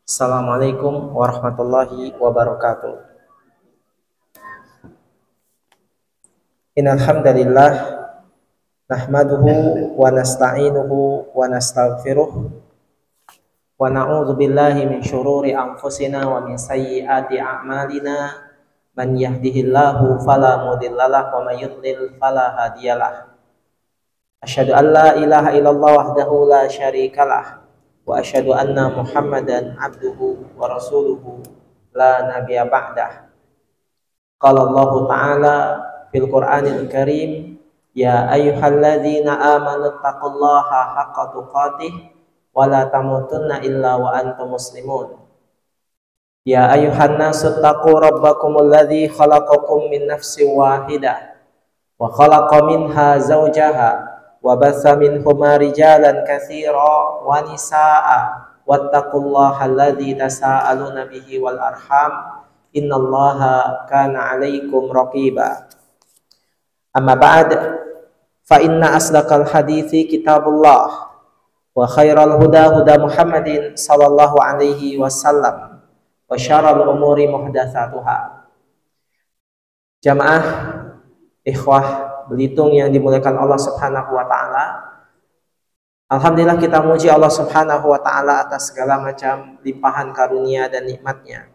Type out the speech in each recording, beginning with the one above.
Assalamualaikum warahmatullahi wabarakatuh. Innal hamdalillah nahmaduhu wa nasta'inuhu wa nastaghfiruh wa na'udzu billahi min syururi anfusina wa min sayyiati a'malina. Man yahdihillahu fala mudhillalah wa may yudlil fala hadiyalah. Asyhadu an la ilaha illallah wahdahu la syarikalah wa asyhadu anna Muhammadan abduhu wa rasuluhu la nabiyya ba'dah. Qala Allah Ta'ala fil Qur'anil Karim, ya ayyuhalladzina amanu taqullaha haqqa tuqatih wa la tamutunna illa wa antum muslimun. Ya ayyuhan nasu taqu rabbakumul ladzi khalaqakum min nafsin wahidah wa khalaqa minha zawjaha wa batha minhuma rijalan katsira wa nisaa wattaqullaha alladzi tasaaluna bihi wal arham innallaha kana 'alaikum raqiba. Amma ba'd, fa inna asdaqal hadithi kitabullah wa khairal huda huda Muhammadin sallallahu alaihi wasallam wa syarrul umuri muhdatsatuha. Jamaah ikhwah Belitung yang dimuliakan Allah Subhanahu wa taala. Alhamdulillah kita muji Allah Subhanahu wa taala atas segala macam limpahan karunia dan nikmatnya.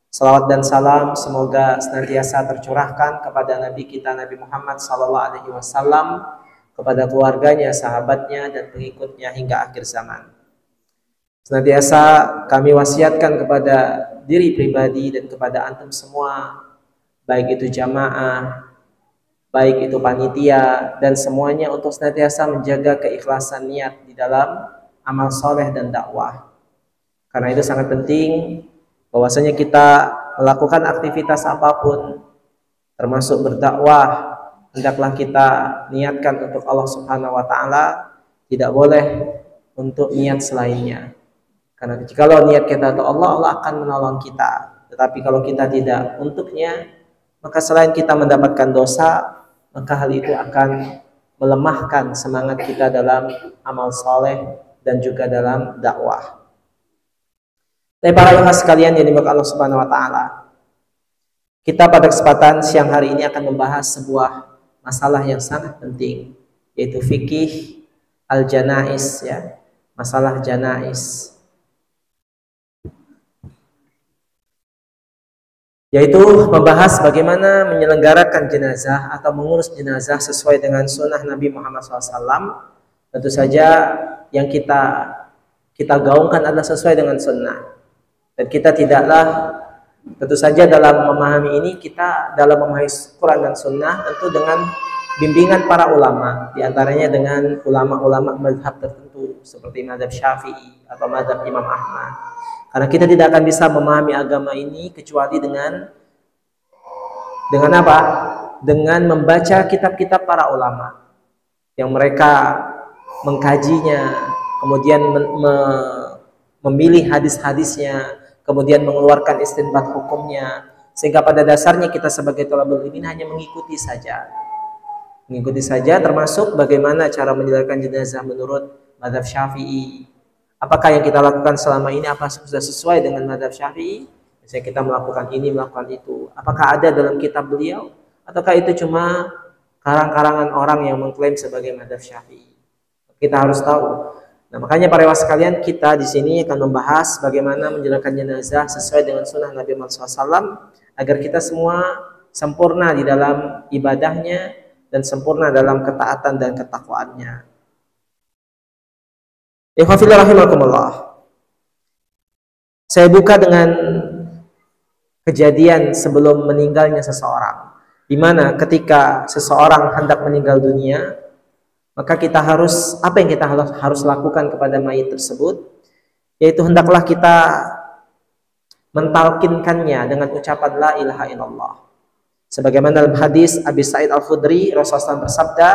Salawat dan salam semoga senantiasa tercurahkan kepada Nabi kita Nabi Muhammad sallallahu alaihi wasallam, kepada keluarganya, sahabatnya dan pengikutnya hingga akhir zaman. Senantiasa kami wasiatkan kepada diri pribadi dan kepada antum semua, baik itu jamaah, baik itu panitia, dan semuanya untuk senantiasa menjaga keikhlasan niat di dalam amal soleh dan dakwah. Karena itu sangat penting bahwasanya kita melakukan aktivitas apapun, termasuk berdakwah, hendaklah kita niatkan untuk Allah Subhanahu wa taala, tidak boleh untuk niat selainnya. Karena jikalau niat kita untuk Allah, Allah akan menolong kita. Tetapi kalau kita tidak untuknya, maka selain kita mendapatkan dosa, maka hal itu akan melemahkan semangat kita dalam amal soleh dan juga dalam dakwah. Tapi para ikhwah sekalian yang dimuliakan Allah Subhanahu wa taala, kita pada kesempatan siang hari ini akan membahas sebuah masalah yang sangat penting, yaitu fikih al-janais, ya, masalah janais. Yaitu membahas bagaimana menyelenggarakan jenazah atau mengurus jenazah sesuai dengan sunnah Nabi Muhammad SAW. Tentu saja yang kita gaungkan adalah sesuai dengan sunnah. Dan kita tidaklah, tentu saja dalam memahami ini, kita dalam memahami Quran dan sunnah tentu dengan bimbingan para ulama, diantaranya dengan ulama-ulama mazhab tertentu seperti mazhab Syafi'i atau mazhab Imam Ahmad. Karena kita tidak akan bisa memahami agama ini kecuali dengan apa? Dengan membaca kitab-kitab para ulama yang mereka mengkajinya, kemudian memilih hadis-hadisnya, kemudian mengeluarkan istinbat hukumnya, sehingga pada dasarnya kita sebagai thalabul ilmi hanya mengikuti saja, termasuk bagaimana cara menjalankan jenazah menurut mazhab Syafi'i. Apakah yang kita lakukan selama ini apa sudah sesuai dengan mazhab Syafi'i? Misalnya kita melakukan ini, melakukan itu. Apakah ada dalam kitab beliau? Ataukah itu cuma karang-karangan orang yang mengklaim sebagai mazhab Syafi'i? Kita harus tahu. Nah, makanya para ikhwah sekalian, kita di sini akan membahas bagaimana menjalankan jenazah sesuai dengan sunnah Nabi Muhammad SAW, agar kita semua sempurna di dalam ibadahnya dan sempurna dalam ketaatan dan ketakwaannya. Ikhwafillah rahimakumullah. Saya buka dengan kejadian sebelum meninggalnya seseorang, di mana ketika seseorang hendak meninggal dunia, Maka kita harus, apa yang kita harus lakukan kepada mayit tersebut? Yaitu hendaklah kita mentalkinkannya dengan ucapan la ilaha illallah. Sebagaimana dalam hadis Abi Sa'id Al-Khudri, Rasulullah SAW bersabda,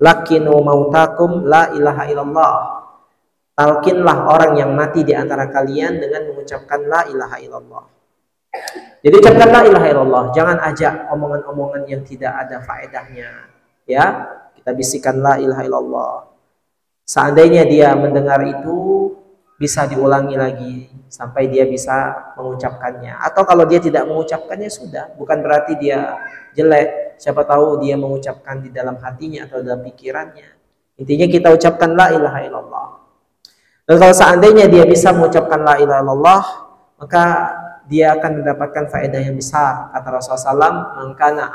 lakinu mautakum la ilaha illallah. Talkinlah orang yang mati di antara kalian dengan mengucapkan la ilaha illallah. Jadi ucapkan la ilaha illallah, jangan ajak omongan-omongan yang tidak ada faedahnya. Ya, kita bisikan la ilaha illallah. Seandainya dia mendengar itu, bisa diulangi lagi sampai dia bisa mengucapkannya. Atau kalau dia tidak mengucapkannya, sudah, bukan berarti dia jelek. Siapa tahu dia mengucapkan di dalam hatinya atau dalam pikirannya. Intinya kita ucapkan la ilaha illallah. Dan kalau seandainya dia bisa mengucapkan la ilaha illallah, maka dia akan mendapatkan faedah yang besar. Kata Rasulullah SAW, man kana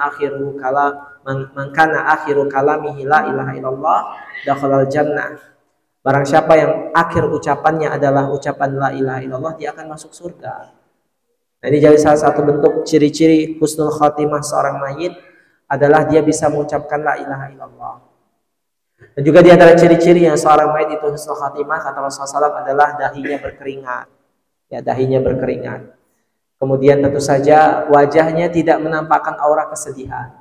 akhiru kalamihi la ilaha illallah dakhalal jannah. Barang siapa yang akhir ucapannya adalah ucapan la ilaha illallah, dia akan masuk surga. Nah, ini jadi salah satu bentuk ciri-ciri husnul khatimah seorang mayit adalah dia bisa mengucapkan la ilaha illallah. Dan juga di antara ciri-ciri yang seorang mayit itu husnul khatimah, kata Rasulullah SAW, adalah dahinya berkeringat. Ya, dahinya berkeringat. Kemudian tentu saja wajahnya tidak menampakkan aura kesedihan.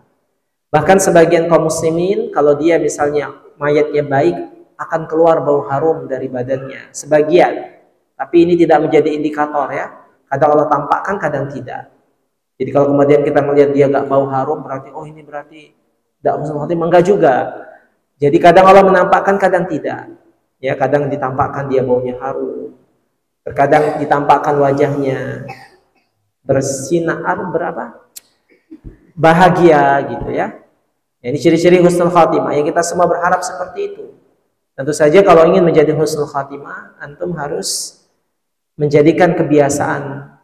Bahkan sebagian kaum muslimin, kalau dia misalnya mayatnya baik, akan keluar bau harum dari badannya. Sebagian. Tapi ini tidak menjadi indikator ya. Kadang Allah tampakkan, kadang tidak. Jadi kalau kemudian kita melihat dia gak bau harum, berarti oh ini berarti tidak husnul khatimah. Enggak juga. Jadi kadang Allah menampakkan, kadang tidak. Ya, kadang ditampakkan dia baunya harum. Terkadang ditampakkan wajahnya bersinar bahagia gitu ya. Ini ciri-ciri husnul khatimah yang kita semua berharap seperti itu. Tentu saja kalau ingin menjadi husnul khatimah, antum harus menjadikan kebiasaan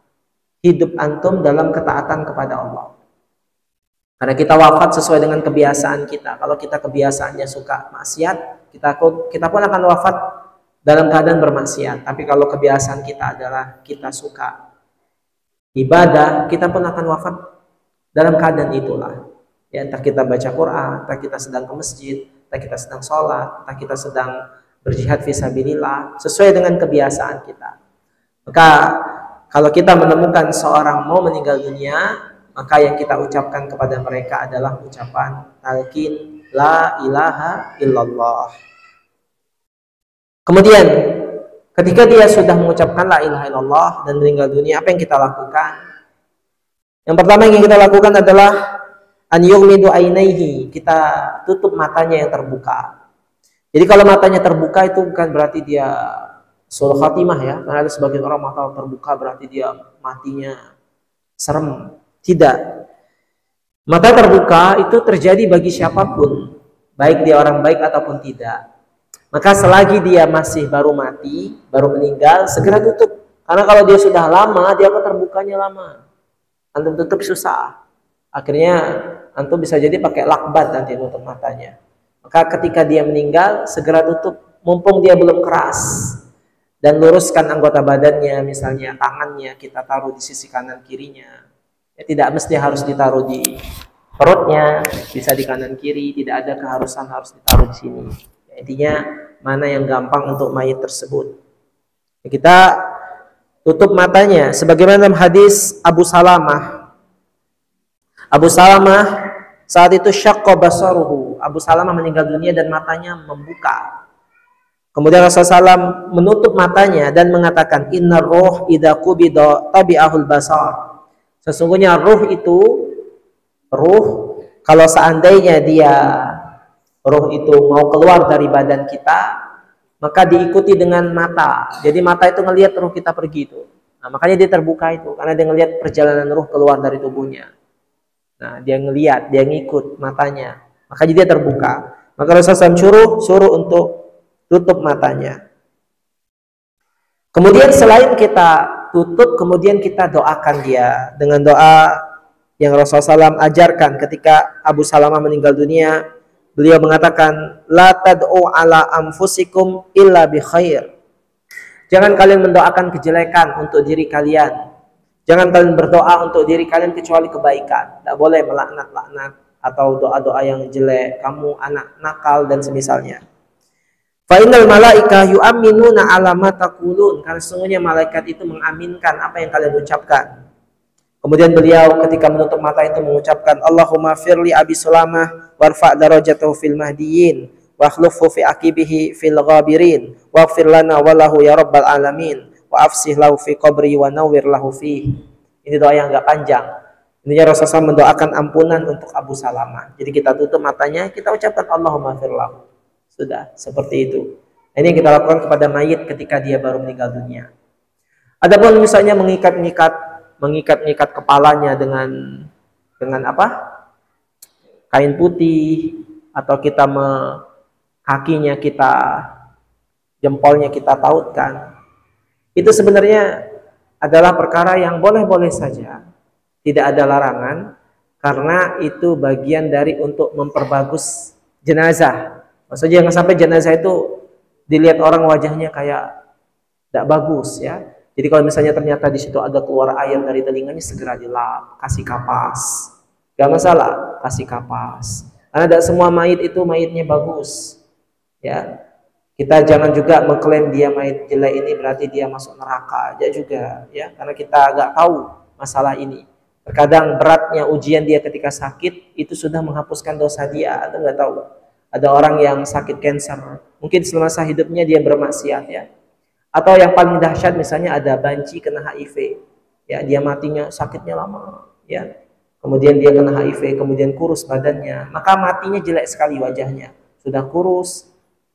hidup antum dalam ketaatan kepada Allah. Karena kita wafat sesuai dengan kebiasaan kita. Kalau kita kebiasaannya suka maksiat, kita pun akan wafat dalam keadaan bermaksiat. Tapi kalau kebiasaan kita adalah kita suka ibadah, kita pun akan wafat dalam keadaan itulah. Ya, entah kita baca Quran, entah kita sedang ke masjid, entah kita sedang sholat, entah kita sedang berjihad fisabilillah, sesuai dengan kebiasaan kita. Maka kalau kita menemukan seorang mau meninggal dunia, maka yang kita ucapkan kepada mereka adalah ucapan talqin la ilaha illallah. Kemudian ketika dia sudah mengucapkan la ilaha illallah dan meninggal dunia, apa yang kita lakukan? Yang pertama yang kita lakukan adalah an yughmidu ainaihi, kita tutup matanya yang terbuka. Jadi kalau matanya terbuka itu bukan berarti dia husnul khatimah ya, karena ada sebagian orang mata terbuka berarti dia matinya serem. Tidak. Mata terbuka itu terjadi bagi siapapun, baik dia orang baik ataupun tidak. Maka selagi dia masih baru mati, baru meninggal, segera tutup. Karena kalau dia sudah lama, dia akan terbukanya lama. Antum tutup susah. Akhirnya antum bisa jadi pakai lakbat nanti nutup matanya. Maka ketika dia meninggal, segera tutup, mumpung dia belum keras. Dan luruskan anggota badannya, misalnya tangannya kita taruh di sisi kanan kirinya. Ya, tidak mesti harus ditaruh di perutnya, bisa di kanan kiri, tidak ada keharusan harus ditaruh di sini. Ya, intinya mana yang gampang untuk mayit tersebut. Ya, kita tutup matanya, sebagaimana dalam hadis Abu Salamah. Abu Salamah saat itu syaqqa basaruhu. Abu Salamah meninggal dunia dan matanya membuka. Kemudian Rasulullah SAW menutup matanya dan mengatakan, innar ruh idza qubida tabi'ahul basar. Sesungguhnya ruh itu, kalau seandainya ruh itu mau keluar dari badan kita, maka diikuti dengan mata. Jadi mata itu ngelihat ruh kita pergi itu. Nah, makanya dia terbuka itu, karena dia ngelihat perjalanan ruh keluar dari tubuhnya. Nah, dia ngelihat, dia ngikut matanya, makanya dia terbuka. Maka Rasulullah SAW suruh untuk tutup matanya. Kemudian selain kita tutup, kemudian kita doakan dia dengan doa yang Rasulullah SAW ajarkan ketika Abu Salamah meninggal dunia. Beliau mengatakan, la tad'u ala anfusikum illa bi khair. Jangan kalian mendoakan kejelekan untuk diri kalian. Jangan kalian berdoa untuk diri kalian kecuali kebaikan. Tidak boleh melaknat-laknat atau doa-doa yang jelek, kamu anak nakal dan semisalnya. Fa innal malaika yu'minuna 'ala ma taqulun, karena sesungguhnya malaikat itu mengaminkan apa yang kalian ucapkan. Kemudian beliau ketika menutup mata itu mengucapkan, Allahumma firli Abi Sulamah warfa' darajatahu fil mahdiyin wa akhlufhu fi aqibihi fil ghabirin waghfir lana wa lahu ya rabbal alamin wa afsih lahu fi qabri wa nawwir lahu fi. Ini doa yang agak panjang. Intinya Rasulullah mendoakan ampunan untuk Abu Salamah. Jadi kita tutup matanya, kita ucapkan Allahumma firlahu. Sudah, seperti itu. Ini yang kita lakukan kepada mayit ketika dia baru meninggal dunia. Adapun misalnya mengikat kepalanya dengan apa? Kain putih, atau kita kakinya kita, jempolnya kita tautkan. Itu sebenarnya adalah perkara yang boleh-boleh saja. Tidak ada larangan, karena itu bagian dari untuk memperbagus jenazah. Maksudnya jangan sampai jenazah itu dilihat orang wajahnya kayak tidak bagus ya. Jadi kalau misalnya ternyata di situ ada keluar air dari telinganya, segera dilap, kasih kapas. Gak masalah, kasih kapas. Karena tidak semua mayit itu mayitnya bagus. Ya, kita jangan juga mengklaim dia mayit jelek ini berarti dia masuk neraka aja juga. Ya, karena kita agak tahu masalah ini. Terkadang beratnya ujian dia ketika sakit itu sudah menghapuskan dosa dia. Anda nggak tahu. Ada orang yang sakit kanker, mungkin selama hidupnya dia bermaksiat ya. Atau yang paling dahsyat misalnya ada banci kena HIV. Ya, dia matinya sakitnya lama ya. Kemudian dia kena HIV, kemudian kurus badannya, maka matinya jelek sekali wajahnya. Sudah kurus,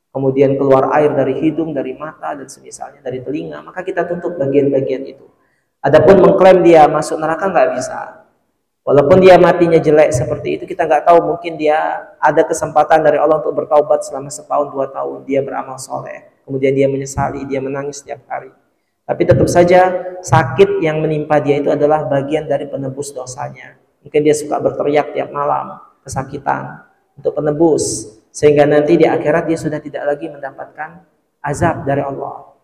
kemudian keluar air dari hidung, dari mata dan semisalnya dari telinga, maka kita tutup bagian-bagian itu. Adapun mengklaim dia masuk neraka nggak bisa. Walaupun dia matinya jelek seperti itu, kita nggak tahu, mungkin dia ada kesempatan dari Allah untuk bertaubat selama setahun, 2 tahun, dia beramal soleh. Kemudian dia menyesali, dia menangis setiap hari. Tapi tetap saja sakit yang menimpa dia itu adalah bagian dari penebus dosanya. Mungkin dia suka berteriak tiap malam, kesakitan, untuk penebus. Sehingga nanti di akhirat dia sudah tidak lagi mendapatkan azab dari Allah.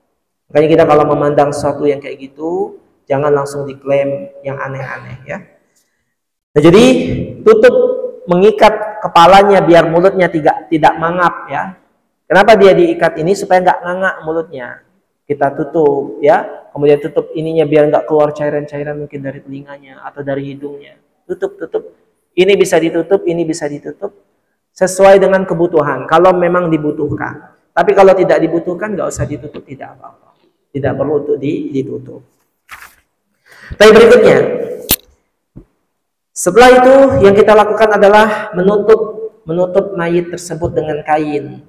Makanya kita kalau memandang sesuatu yang kayak gitu, jangan langsung diklaim yang aneh-aneh ya. Nah, jadi tutup, mengikat kepalanya biar mulutnya tidak mangap ya. Kenapa dia diikat ini? Supaya nggak ngangak mulutnya. Kita tutup ya. Kemudian tutup ininya biar nggak keluar cairan-cairan mungkin dari telinganya atau dari hidungnya. Tutup. Ini bisa ditutup, ini bisa ditutup sesuai dengan kebutuhan. Kalau memang dibutuhkan. Tapi kalau tidak dibutuhkan nggak usah ditutup, tidak apa-apa. Tidak perlu untuk ditutup. Tapi berikutnya, setelah itu yang kita lakukan adalah menutup mayit tersebut dengan kain,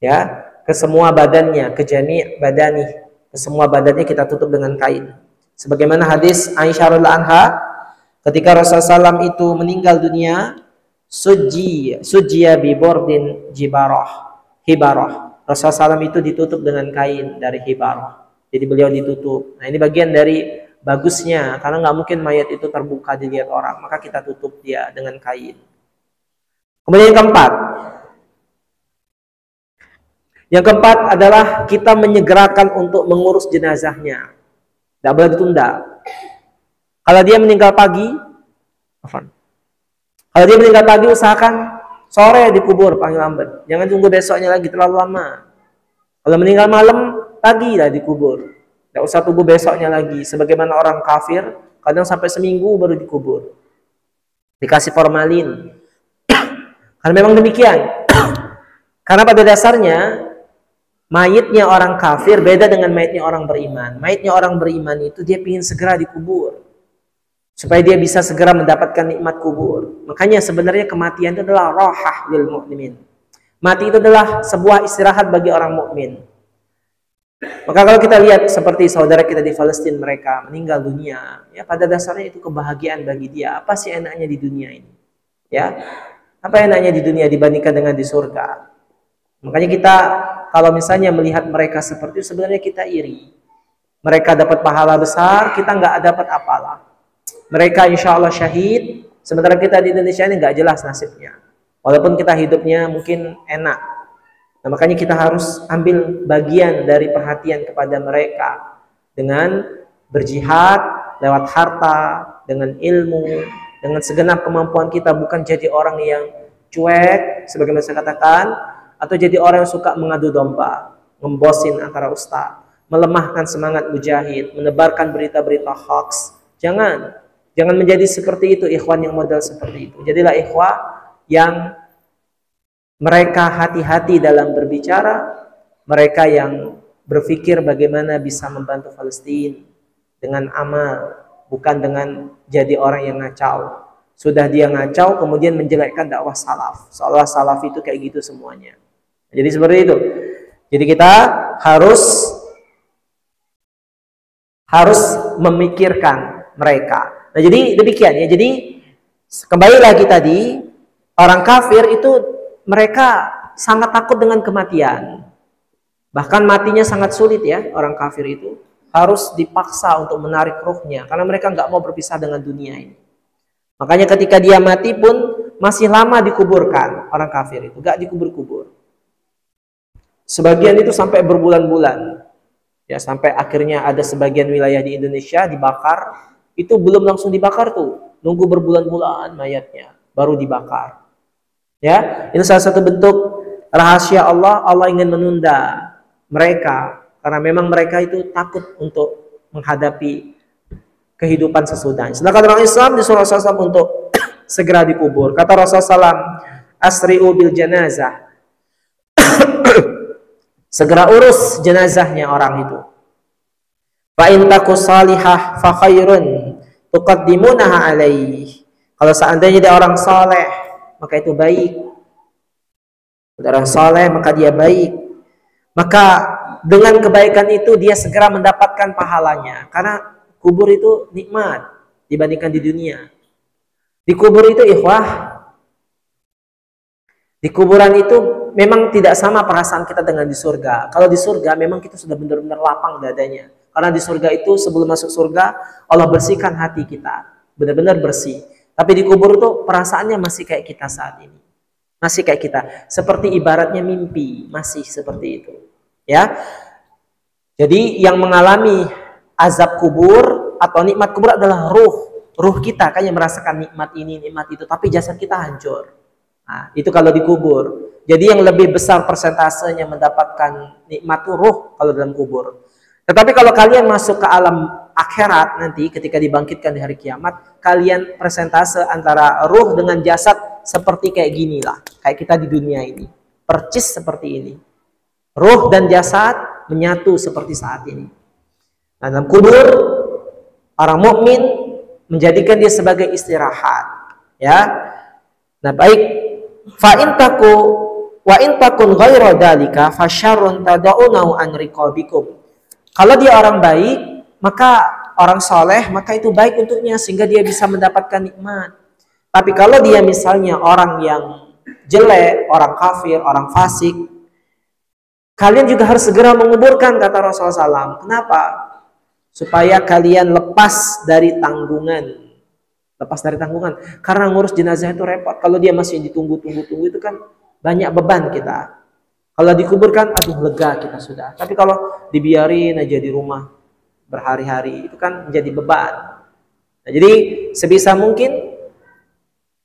ya, ke semua badannya, ke jami' badani, ke semua badannya kita tutup dengan kain. Sebagaimana hadis Aisyah radhiyallahu anha, ketika Rasulullah SAW itu meninggal dunia, sujiya bi bordin hibarah. Rasulullah SAW itu ditutup dengan kain dari hibarah. Jadi beliau ditutup. Nah, ini bagian dari bagusnya, karena nggak mungkin mayat itu terbuka dilihat orang, maka kita tutup dia dengan kain. Kemudian yang keempat adalah kita menyegerakan untuk mengurus jenazahnya. Tidak boleh ditunda. Kalau dia meninggal pagi, usahakan sore dikubur paling lambat. Jangan tunggu besoknya lagi, terlalu lama. Kalau meninggal malam, pagi lah dikubur. Tidak usah tunggu besoknya lagi. Sebagaimana orang kafir, kadang sampai seminggu baru dikubur. Dikasih formalin. Karena memang demikian. Karena pada dasarnya, mayitnya orang kafir beda dengan mayitnya orang beriman. Mayitnya orang beriman itu dia ingin segera dikubur. Supaya dia bisa segera mendapatkan nikmat kubur. Makanya sebenarnya kematian itu adalah rohah lil mu'minin. Mati itu adalah sebuah istirahat bagi orang mukmin. Maka kalau kita lihat seperti saudara kita di Palestina, mereka meninggal dunia, ya pada dasarnya itu kebahagiaan bagi dia. Apa sih enaknya di dunia ini? Ya, apa enaknya di dunia dibandingkan dengan di surga? Makanya kita kalau misalnya melihat mereka seperti itu, sebenarnya kita iri. Mereka dapat pahala besar, kita nggak dapat apalah. Mereka insya Allah syahid, sementara kita di Indonesia ini nggak jelas nasibnya. Walaupun kita hidupnya mungkin enak. Nah, makanya kita harus ambil bagian dari perhatian kepada mereka dengan berjihad lewat harta, dengan ilmu, dengan segenap kemampuan kita, bukan jadi orang yang cuek sebagaimana saya katakan, atau jadi orang yang suka mengadu domba, ngembosin antara ustaz, melemahkan semangat mujahid, menebarkan berita-berita hoax. Jangan menjadi seperti itu ikhwan yang model seperti itu. Jadilah ikhwah yang mereka hati-hati dalam berbicara, mereka yang berpikir bagaimana bisa membantu Palestina dengan amal, bukan dengan jadi orang yang ngacau. Sudah dia ngacau kemudian menjelekkan dakwah salaf, seolah salaf itu kayak gitu semuanya. Jadi seperti itu. Jadi kita harus memikirkan mereka. Nah, jadi demikian ya. Jadi kembali lagi tadi, orang kafir itu mereka sangat takut dengan kematian. Bahkan matinya sangat sulit ya, orang kafir itu harus dipaksa untuk menarik ruhnya karena mereka nggak mau berpisah dengan dunia ini. Makanya ketika dia mati pun masih lama dikuburkan, orang kafir itu nggak dikubur-kubur. Sebagian itu sampai berbulan-bulan. Ya, sampai akhirnya ada sebagian wilayah di Indonesia dibakar, itu belum langsung dibakar tuh, nunggu berbulan-bulan mayatnya baru dibakar. Ya, ini salah satu bentuk rahasia Allah ingin menunda mereka karena memang mereka itu takut untuk menghadapi kehidupan sesudahnya. Sedangkan orang Islam disuruh Rasulullah SAW untuk segera dikubur. Kata Rasulullah SAW, asri'u bil janazah. Segera urus jenazahnya orang itu. Fa in taku salihah fa khairun tuqaddimunaha alaih. Kalau seandainya dia orang saleh, maka itu baik. Orang saleh maka dia baik. Maka dengan kebaikan itu dia segera mendapatkan pahalanya. Karena kubur itu nikmat dibandingkan di dunia. Di kubur itu ikhwah, di kuburan itu memang tidak sama perasaan kita dengan di surga. Kalau di surga memang kita sudah benar-benar lapang dadanya. Karena di surga itu sebelum masuk surga Allah bersihkan hati kita, benar-benar bersih. Tapi di kubur itu perasaannya masih kayak kita saat ini. Masih kayak kita, seperti ibaratnya mimpi, masih seperti itu. Ya. Jadi yang mengalami azab kubur atau nikmat kubur adalah ruh kita kan yang merasakan nikmat ini, nikmat itu, tapi jasad kita hancur. Nah, itu kalau dikubur. Jadi yang lebih besar persentasenya mendapatkan nikmat itu ruh kalau dalam kubur. Tetapi kalau kalian masuk ke alam akhirat nanti ketika dibangkitkan di hari kiamat, kalian persentase antara ruh dengan jasad seperti kayak gini lah, kayak kita di dunia ini, percis seperti ini. Ruh dan jasad menyatu seperti saat ini. Nah, dalam kubur orang mukmin menjadikan dia sebagai istirahat, ya. Nah, baik, fa in taku wa in takun ghairu dzalika fasyarrun tad'unahu an riqabikum. Kalau dia orang baik, maka orang soleh, maka itu baik untuknya sehingga dia bisa mendapatkan nikmat. Tapi kalau dia misalnya orang yang jelek, orang kafir, orang fasik, kalian juga harus segera menguburkan, kata Rasulullah SAW. Kenapa? Supaya kalian lepas dari tanggungan. Lepas dari tanggungan. Karena ngurus jenazah itu repot. Kalau dia masih ditunggu-tunggu itu kan banyak beban kita. Kalau dikuburkan, aduh lega kita sudah. Tapi kalau dibiarin aja di rumah berhari-hari, itu kan menjadi beban. Nah, jadi sebisa mungkin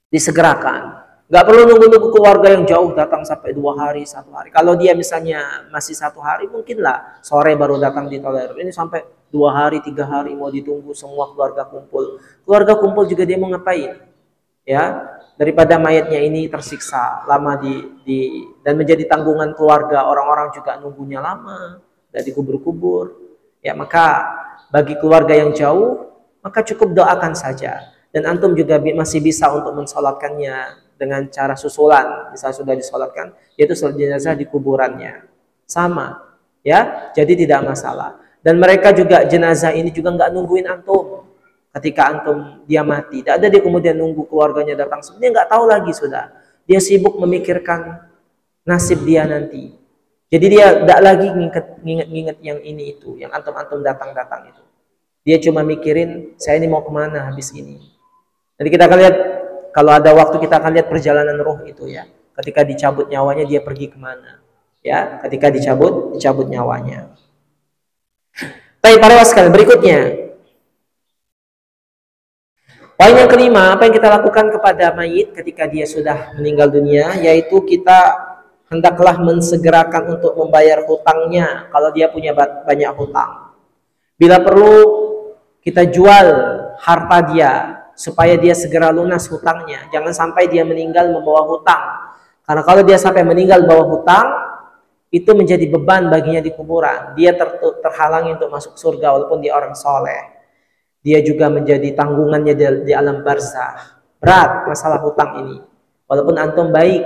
disegerakan. Nggak perlu nunggu-nunggu keluarga yang jauh datang sampai 2 hari, 1 hari. Kalau dia misalnya masih 1 hari, mungkinlah sore baru datang ditolerir. Ini sampai 2 hari, 3 hari mau ditunggu semua keluarga kumpul. Keluarga kumpul juga dia mau ngapain? Ya, daripada mayatnya ini tersiksa lama dan menjadi tanggungan keluarga, orang-orang juga nunggunya lama dan dikubur-kubur. Ya, maka bagi keluarga yang jauh, maka cukup doakan saja. Dan antum juga masih bisa untuk mensolatkannya dengan cara susulan. Misal sudah disolatkan, yaitu sholat jenazah di kuburannya. Sama, ya, jadi tidak masalah. Dan mereka juga jenazah ini juga nggak nungguin antum. Ketika antum dia mati, tidak ada dia kemudian nunggu keluarganya datang. Dia nggak tahu lagi sudah. Dia sibuk memikirkan nasib dia nanti. Jadi dia tidak lagi nginget yang ini itu, yang antum datang itu. Dia cuma mikirin saya ini mau kemana habis ini. Jadi kita akan lihat kalau ada waktu kita akan lihat perjalanan roh itu ya. Ketika dicabut nyawanya dia pergi kemana? Ya, ketika dicabut nyawanya. Baik para sekalian berikutnya. Poin yang kelima, apa yang kita lakukan kepada mayit ketika dia sudah meninggal dunia, yaitu kita hendaklah mensegerakan untuk membayar hutangnya kalau dia punya banyak hutang. Bila perlu, kita jual harta dia supaya dia segera lunas hutangnya. Jangan sampai dia meninggal membawa hutang. Karena kalau dia sampai meninggal bawa hutang, itu menjadi beban baginya di kuburan. Dia terhalangi untuk masuk surga walaupun dia orang soleh. Dia juga menjadi tanggungannya di alam barzah. Berat masalah hutang ini. Walaupun antum baik.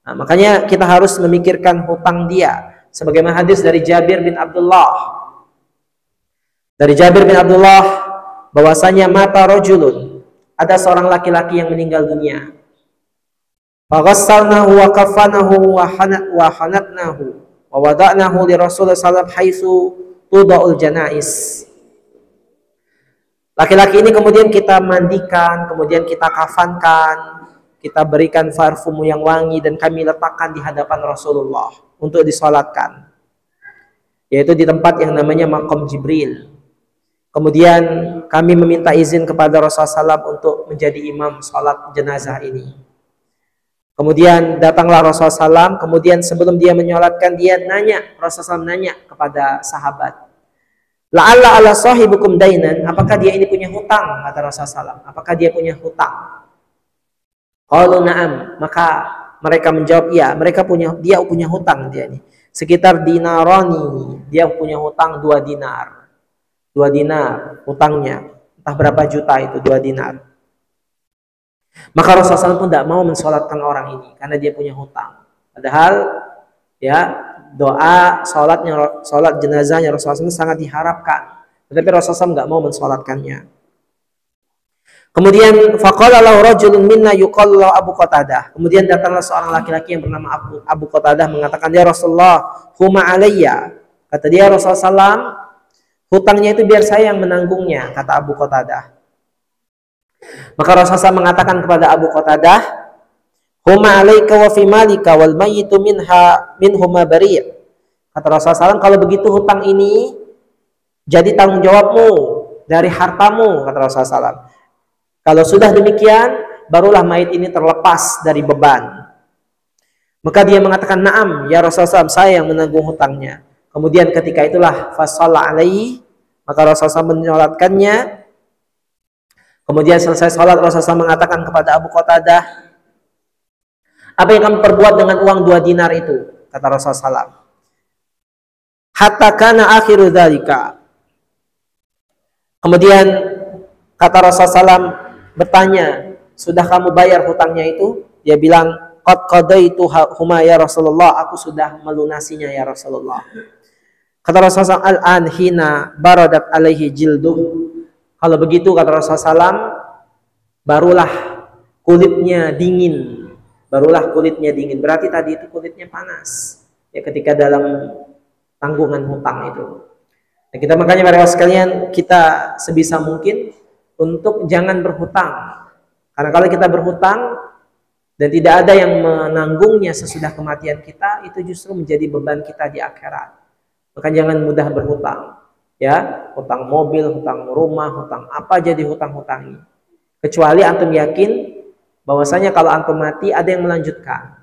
Nah, makanya kita harus memikirkan hutang dia. Sebagaimana hadis dari Jabir bin Abdullah. Dari Jabir bin Abdullah bahwasanya mata rajulun. Ada seorang laki-laki yang meninggal dunia. Faghassalnahu wa kafanahu wa hanatnahu wa wada'nahu li Rasulullah sallallahu alaihi wasallam haitsu tuda'ul janais. Laki-laki ini kemudian kita mandikan, kemudian kita kafankan, kita berikan parfum yang wangi dan kami letakkan di hadapan Rasulullah untuk disolatkan, yaitu di tempat yang namanya Maqam Jibril. Kemudian kami meminta izin kepada Rasulullah SAW untuk menjadi imam sholat jenazah ini. Kemudian datanglah Rasulullah SAW, kemudian sebelum dia menyolatkan dia nanya, Rasulullah SAW nanya kepada sahabat, la'alla ala sahibukum dainan, apakah dia ini punya hutang? Kata Rasulullah SAW, apakah dia punya hutang? Qalu na'am, maka mereka menjawab iya, dia punya hutang dia ini. Sekitar dinarani, dia punya hutang 2 dinar. 2 dinar hutangnya, entah berapa juta itu 2 dinar. Maka Rasulullah SAW pun tidak mau mensolatkan orang ini karena dia punya hutang. Padahal ya doa solat jenazahnya Rasulullah SAW sangat diharapkan, tetapi Rasulullah SAW nggak mau mensolatkannya. Kemudian faqala lahu rajulun minna yuqalu Abu Qatadah. Kemudian datanglah seorang laki-laki yang bernama Abu Qatadah mengatakan, ya Rasulullah, huma alayya. Kata dia Rasulullah SAW, hutangnya itu biar saya yang menanggungnya, kata Abu Qatadah. Maka Rasulullah SAW mengatakan kepada Abu Qatadah, huma alaika wa fi malika wal mayyitu minhuma bari'. Kata Rasulullah SAW, kalau begitu hutang ini jadi tanggung jawabmu dari hartamu, kata Rasulullah SAW. Kalau sudah demikian, barulah mayit ini terlepas dari beban. Maka dia mengatakan, na'am ya Rasulullah SAW, saya yang menanggung hutangnya. Kemudian ketika itulah fasalla alaihi, maka Rasulullah SAW menyolatkannya. Kemudian selesai sholat, Rasulullah SAW mengatakan kepada Abu Qatadah, apa yang kamu perbuat dengan uang 2 dinar itu? Kata Rasulullah SAW. Hatta kana akhiru dzalika. Kemudian kata Rasulullah SAW bertanya, sudah kamu bayar hutangnya itu? Dia bilang, qad qadaitu huma ya Rasulullah, aku sudah melunasinya ya Rasulullah. Kata Rasulullah SAW, al-an hina baradat alaihi jilduh. Kalau begitu, kata Rasulullah SAW, barulah kulitnya dingin. Barulah kulitnya dingin. Berarti tadi itu kulitnya panas. Ya, ketika dalam tanggungan hutang itu. Nah, kita makanya para sekalian, kita sebisa mungkin untuk jangan berhutang. Karena kalau kita berhutang dan tidak ada yang menanggungnya sesudah kematian kita, itu justru menjadi beban kita di akhirat. Maka jangan mudah berhutang. Ya, hutang mobil, hutang rumah, hutang apa jadi hutang-hutangi. Kecuali antum yakin bahwasanya kalau antum mati ada yang melanjutkan.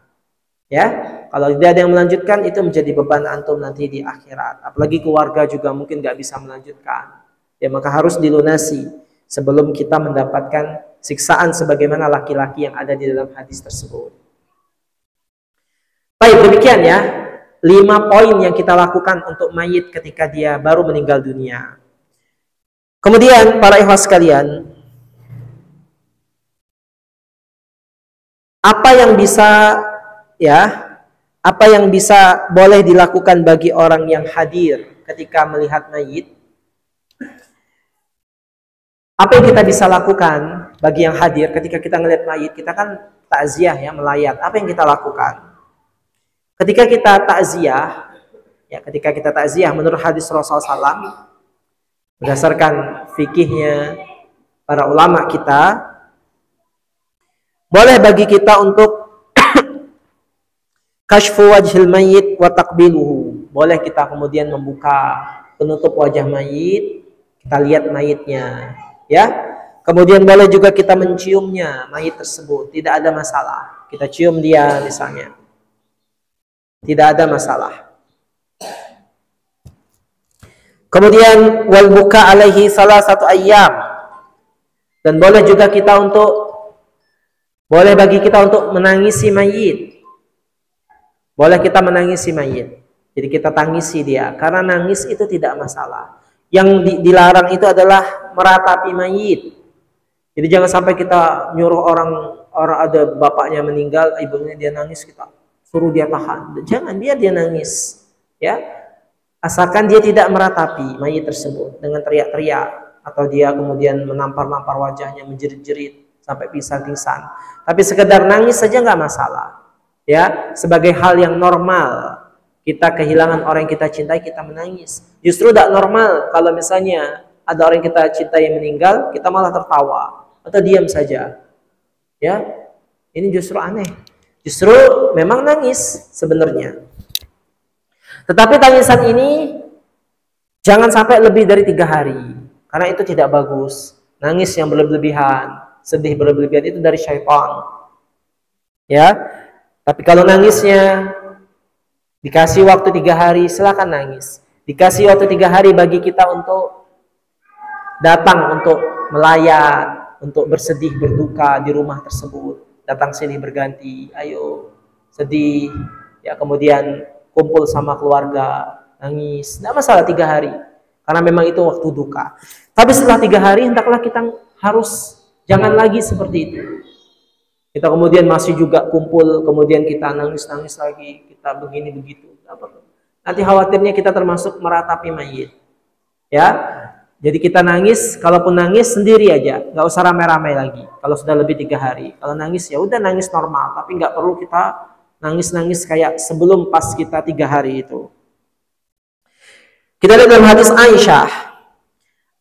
Ya, kalau tidak ada yang melanjutkan itu menjadi beban antum nanti di akhirat. Apalagi keluarga juga mungkin nggak bisa melanjutkan. Ya, maka harus dilunasi sebelum kita mendapatkan siksaan sebagaimana laki-laki yang ada di dalam hadis tersebut. Baik, demikian ya. 5 poin yang kita lakukan untuk mayit ketika dia baru meninggal dunia. Kemudian para ikhwas sekalian, apa yang bisa boleh dilakukan bagi orang yang hadir ketika melihat mayit? Apa yang kita bisa lakukan bagi yang hadir ketika kita melihat mayit? Kita kan takziah ya, melayat. Apa yang kita lakukan? Ketika kita takziah, menurut hadis Rasulullah SAW, berdasarkan fikihnya para ulama kita, boleh bagi kita untuk kashfu wajhil mayyit wa taqbiluhu. Boleh kita kemudian membuka penutup wajah mayit, kita lihat mayitnya, ya. Kemudian boleh juga kita menciumnya, mayit tersebut, tidak ada masalah. Kita cium dia misalnya, tidak ada masalah. Kemudian wal buka alaihi salah satu ayam, dan boleh juga kita boleh bagi kita untuk menangisi mayit. Boleh kita menangisi mayit. Jadi kita tangisi dia, karena nangis itu tidak masalah. Yang dilarang itu adalah meratapi mayit. Jadi jangan sampai kita nyuruh orang ada bapaknya meninggal, ibunya dia nangis, kita suruh dia tahan. Jangan, biar dia nangis, ya. Asalkan dia tidak meratapi mayit tersebut dengan teriak-teriak, atau dia kemudian menampar-nampar wajahnya, menjerit-jerit sampai pingsan-pingsan. Tapi sekedar nangis saja nggak masalah, ya. Sebagai hal yang normal, kita kehilangan orang yang kita cintai, kita menangis. Justru tidak normal kalau misalnya ada orang yang kita cintai yang meninggal, kita malah tertawa atau diam saja, ya. Ini justru aneh. Justru memang nangis sebenarnya. Tetapi tangisan ini jangan sampai lebih dari 3 hari, karena itu tidak bagus. Nangis yang berlebihan, sedih berlebihan itu dari syaitan, ya. Tapi kalau nangisnya dikasih waktu 3 hari, silakan nangis. Dikasih waktu 3 hari bagi kita untuk datang, untuk melayat, untuk bersedih, berduka di rumah tersebut. Datang sini berganti, ayo sedih, ya, kemudian kumpul sama keluarga, nangis. Tidak masalah 3 hari, karena memang itu waktu duka. Tapi setelah 3 hari, hendaklah kita harus jangan lagi seperti itu. Kita kemudian masih juga kumpul, kemudian kita nangis-nangis lagi, kita begini begitu. Nanti khawatirnya kita termasuk meratapi mayit, ya. Jadi kita nangis, kalaupun nangis sendiri aja, nggak usah ramai-ramai lagi. Kalau sudah lebih 3 hari, kalau nangis ya udah nangis normal, tapi nggak perlu kita nangis-nangis kayak sebelum pas kita 3 hari itu. Kita lihat dalam hadis Aisyah,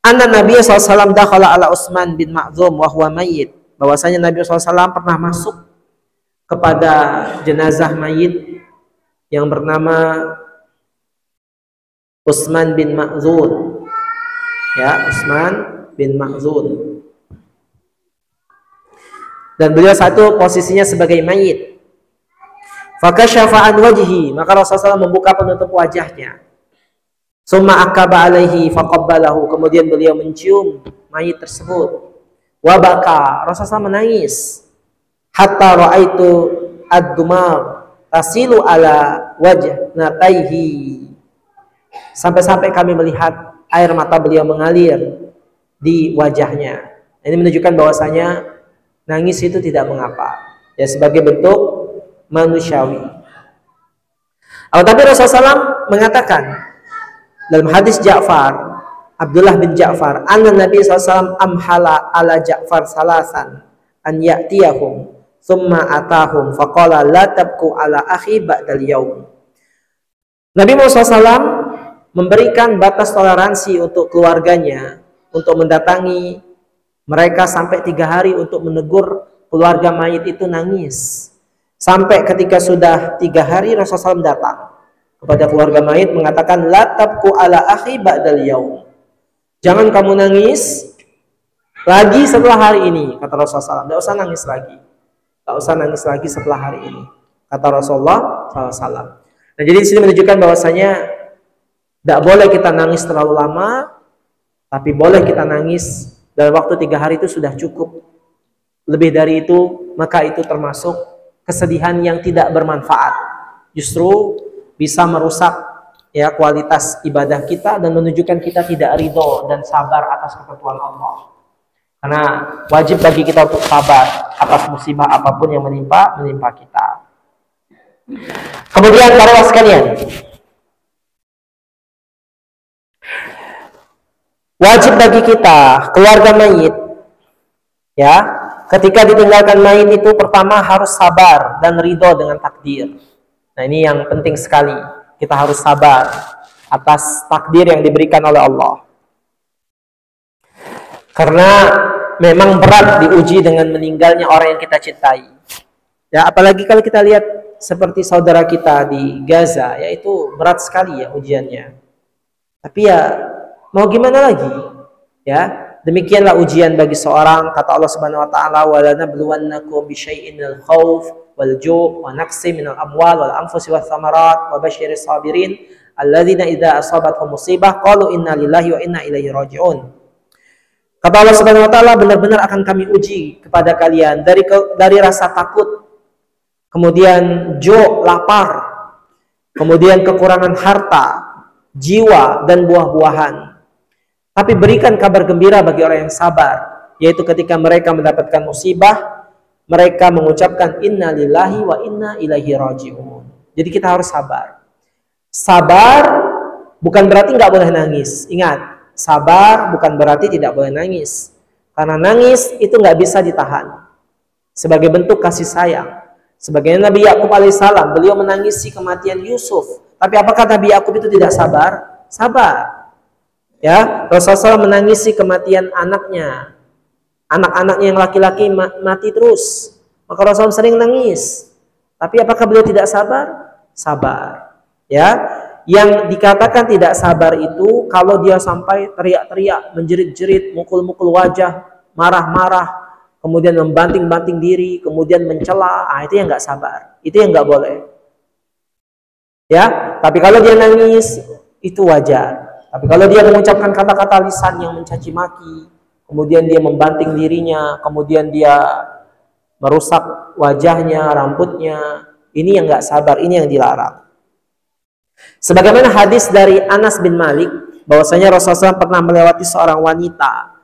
anna Nabi SAW dakhala ala Utsman bin Ma'zum wa huwa mayyit, bahwasanya Nabi SAW pernah masuk kepada jenazah mayit yang bernama Utsman bin Ma'zun. Ya, Utsman bin Ma'zun. Dan beliau satu posisinya sebagai mayit. Fakashafa an wajhi, maka Rasulullah membuka penutup wajahnya. Summa akaba alaihi faqabbalahu, kemudian beliau mencium mayit tersebut. Wa baka, Rasulullah menangis. Hatta ra'aitu ad-dumar tasilu ala wajhnataihi. Sampai-sampai kami melihat air mata beliau mengalir di wajahnya. Ini menunjukkan bahwasanya nangis itu tidak mengapa, ya, sebagai bentuk manusiawi. Tapi Rasulullah SAW mengatakan dalam hadis Ja'far, Abdullah bin Ja'far, anna Nabi SAW amhala ala Ja'far salasan an ya'tiyahum thumma atahum faqala la tabku ala akhi ba'dal yaum. Nabi Muhammad SAW memberikan batas toleransi untuk keluarganya untuk mendatangi mereka sampai 3 hari untuk menegur keluarga mayit itu nangis. Sampai ketika sudah 3 hari Rasulullah SAW datang kepada keluarga mayit mengatakan la tabku ala akhi ba'dal yaum. Jangan kamu nangis lagi setelah hari ini, kata Rasulullah SAW. Tidak usah nangis lagi. Tidak usah nangis lagi setelah hari ini, kata Rasulullah SAW. Nah, jadi di sini menunjukkan bahwasanya tidak boleh kita nangis terlalu lama, tapi boleh kita nangis dalam waktu 3 hari itu sudah cukup. Lebih dari itu, maka itu termasuk kesedihan yang tidak bermanfaat. Justru bisa merusak, ya, kualitas ibadah kita dan menunjukkan kita tidak ridho dan sabar atas ketentuan Allah. Karena wajib bagi kita untuk sabar atas musibah apapun yang menimpa kita. Kemudian para sekalian, wajib bagi kita keluarga mayit, ya, ketika ditinggalkan mayit itu pertama harus sabar dan ridho dengan takdir. Nah, ini yang penting sekali. Kita harus sabar atas takdir yang diberikan oleh Allah. Karena memang berat diuji dengan meninggalnya orang yang kita cintai. Ya, apalagi kalau kita lihat seperti saudara kita di Gaza, ya, itu berat sekali ya ujiannya. Tapi ya mau gimana lagi? Ya, Demikianlah ujian bagi seorang, kata Allah Subhanahu wa taala, "Wa lanabluwannakum bisyai'in minal khauf wal ju' wa naqsin minal amwal wal anfusi wath thamarat wa basyiris sabirin alladzina idza asabatuhum musibah qalu inna lillahi wa inna ilaihi raji'un." Kata Allah Subhanahu wa taala, benar-benar akan kami uji kepada kalian dari rasa takut, kemudian ju', lapar, kemudian kekurangan harta, jiwa dan buah-buahan. Tapi berikan kabar gembira bagi orang yang sabar, yaitu ketika mereka mendapatkan musibah, mereka mengucapkan inna lillahi wa inna ilaihi raji'un. Jadi kita harus sabar. Sabar bukan berarti nggak boleh nangis. Ingat, sabar bukan berarti tidak boleh nangis. Karena nangis itu nggak bisa ditahan. Sebagai bentuk kasih sayang. Sebagai Nabi Yakub alaihissalam, beliau menangisi kematian Yusuf. Tapi apakah Nabi Yakub itu tidak sabar? Sabar. Ya, Rasulullah SAW menangisi kematian anaknya. Anak-anaknya yang laki-laki mati terus. Maka Rasulullah sering nangis. Tapi apakah beliau tidak sabar? Sabar. Ya, yang dikatakan tidak sabar itu kalau dia sampai teriak-teriak, menjerit-jerit, mukul-mukul wajah, marah-marah, kemudian membanting-banting diri, kemudian mencela, itu yang nggak sabar. Itu yang nggak boleh. Ya, tapi kalau dia nangis itu wajar. Tapi kalau dia mengucapkan kata-kata lisan yang mencaci maki, kemudian dia membanting dirinya, kemudian dia merusak wajahnya, rambutnya, ini yang nggak sabar, ini yang dilarang. Sebagaimana hadis dari Anas bin Malik, bahwasanya Rasulullah SAW pernah melewati seorang wanita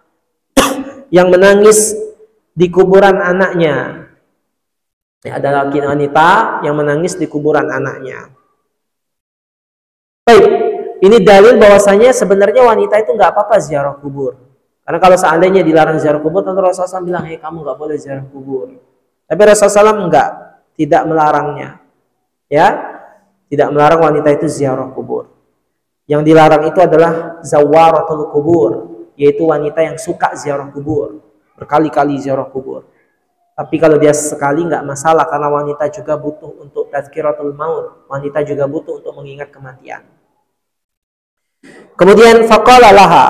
yang menangis di kuburan anaknya. Ada laki wanita yang menangis di kuburan anaknya. Baik. Ini dalil bahwasanya sebenarnya wanita itu nggak apa-apa ziarah kubur. Karena kalau seandainya dilarang ziarah kubur, tentu Rasulullah SAW bilang, kamu nggak boleh ziarah kubur. Tapi Rasulullah SAW tidak melarangnya. Ya, tidak melarang wanita itu ziarah kubur. Yang dilarang itu adalah zawaratul kubur, yaitu wanita yang suka ziarah kubur, berkali-kali ziarah kubur. Tapi kalau dia sekali nggak masalah, karena wanita juga butuh untuk tazkiratul maut. Wanita juga butuh untuk mengingat kematian. Kemudian faqala laha,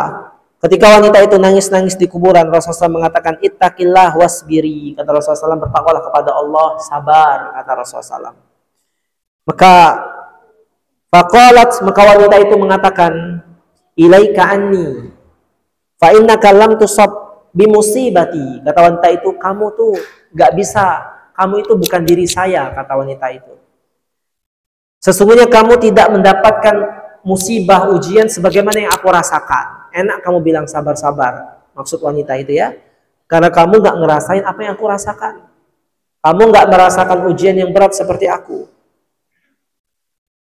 ketika wanita itu nangis-nangis di kuburan, Rasulullah SAW mengatakan ittaqillah wasbiri. Kata Rasulullah SAW, bertakwalah kepada Allah, sabar, kata Rasulullah SAW. Maka faqalat, maka wanita itu mengatakan ilaika anni fa innaka lam tusab bimusibati. Kata wanita itu, kamu tuh gak bisa, kamu itu bukan diri saya, kata wanita itu. Sesungguhnya kamu tidak mendapatkan musibah, ujian sebagaimana yang aku rasakan. Enak kamu bilang sabar-sabar, maksud wanita itu ya, karena kamu gak ngerasain apa yang aku rasakan. Kamu gak merasakan ujian yang berat seperti aku.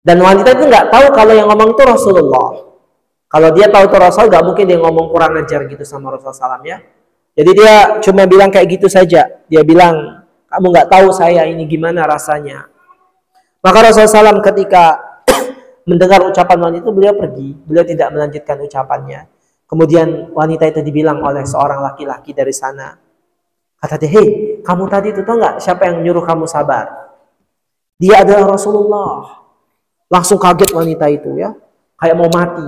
Dan wanita itu gak tahu kalau yang ngomong itu Rasulullah. Kalau dia tahu itu Rasul, gak mungkin dia ngomong kurang ajar gitu sama Rasulullah SAW ya. Jadi dia cuma bilang kayak gitu saja. Dia bilang, kamu gak tahu saya ini gimana rasanya. Maka Rasulullah SAW ketika mendengar ucapan wanita itu, beliau pergi. Beliau tidak melanjutkan ucapannya. Kemudian wanita itu dibilang oleh seorang laki-laki dari sana. Kata dia, hei, kamu tadi itu tahu nggak siapa yang nyuruh kamu sabar? Dia adalah Rasulullah. Langsung kaget wanita itu ya. Kayak mau mati.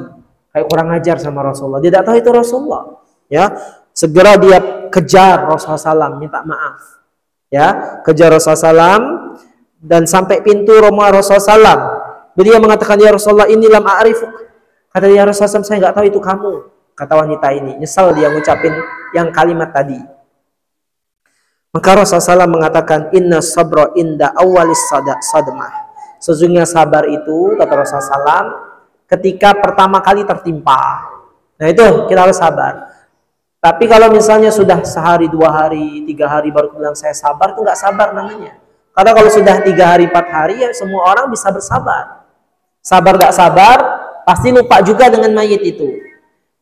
Kayak kurang ajar sama Rasulullah. Dia tidak tahu itu Rasulullah. Ya, segera dia kejar Rasulullah SAW, minta maaf. Ya, kejar Rasulullah SAW dan sampai pintu rumah Rasulullah SAW. Beliau mengatakan, ya Rasulullah, ini lam a'rifuk. Kata dia, Rasulullah, saya nggak tahu itu kamu. Kata wanita ini, nyesal dia ngucapin yang kalimat tadi. Maka Rasulullah mengatakan, inna sabra inda awalis sadmah. Sesungguhnya sabar itu, kata Rasulullah, ketika pertama kali tertimpa. Nah itu, kita harus sabar. Tapi kalau misalnya sudah sehari, 2 hari, 3 hari baru bilang saya sabar, itu nggak sabar namanya. Karena kalau sudah 3 hari, 4 hari, ya semua orang bisa bersabar. Sabar gak sabar, pasti lupa juga dengan mayit itu.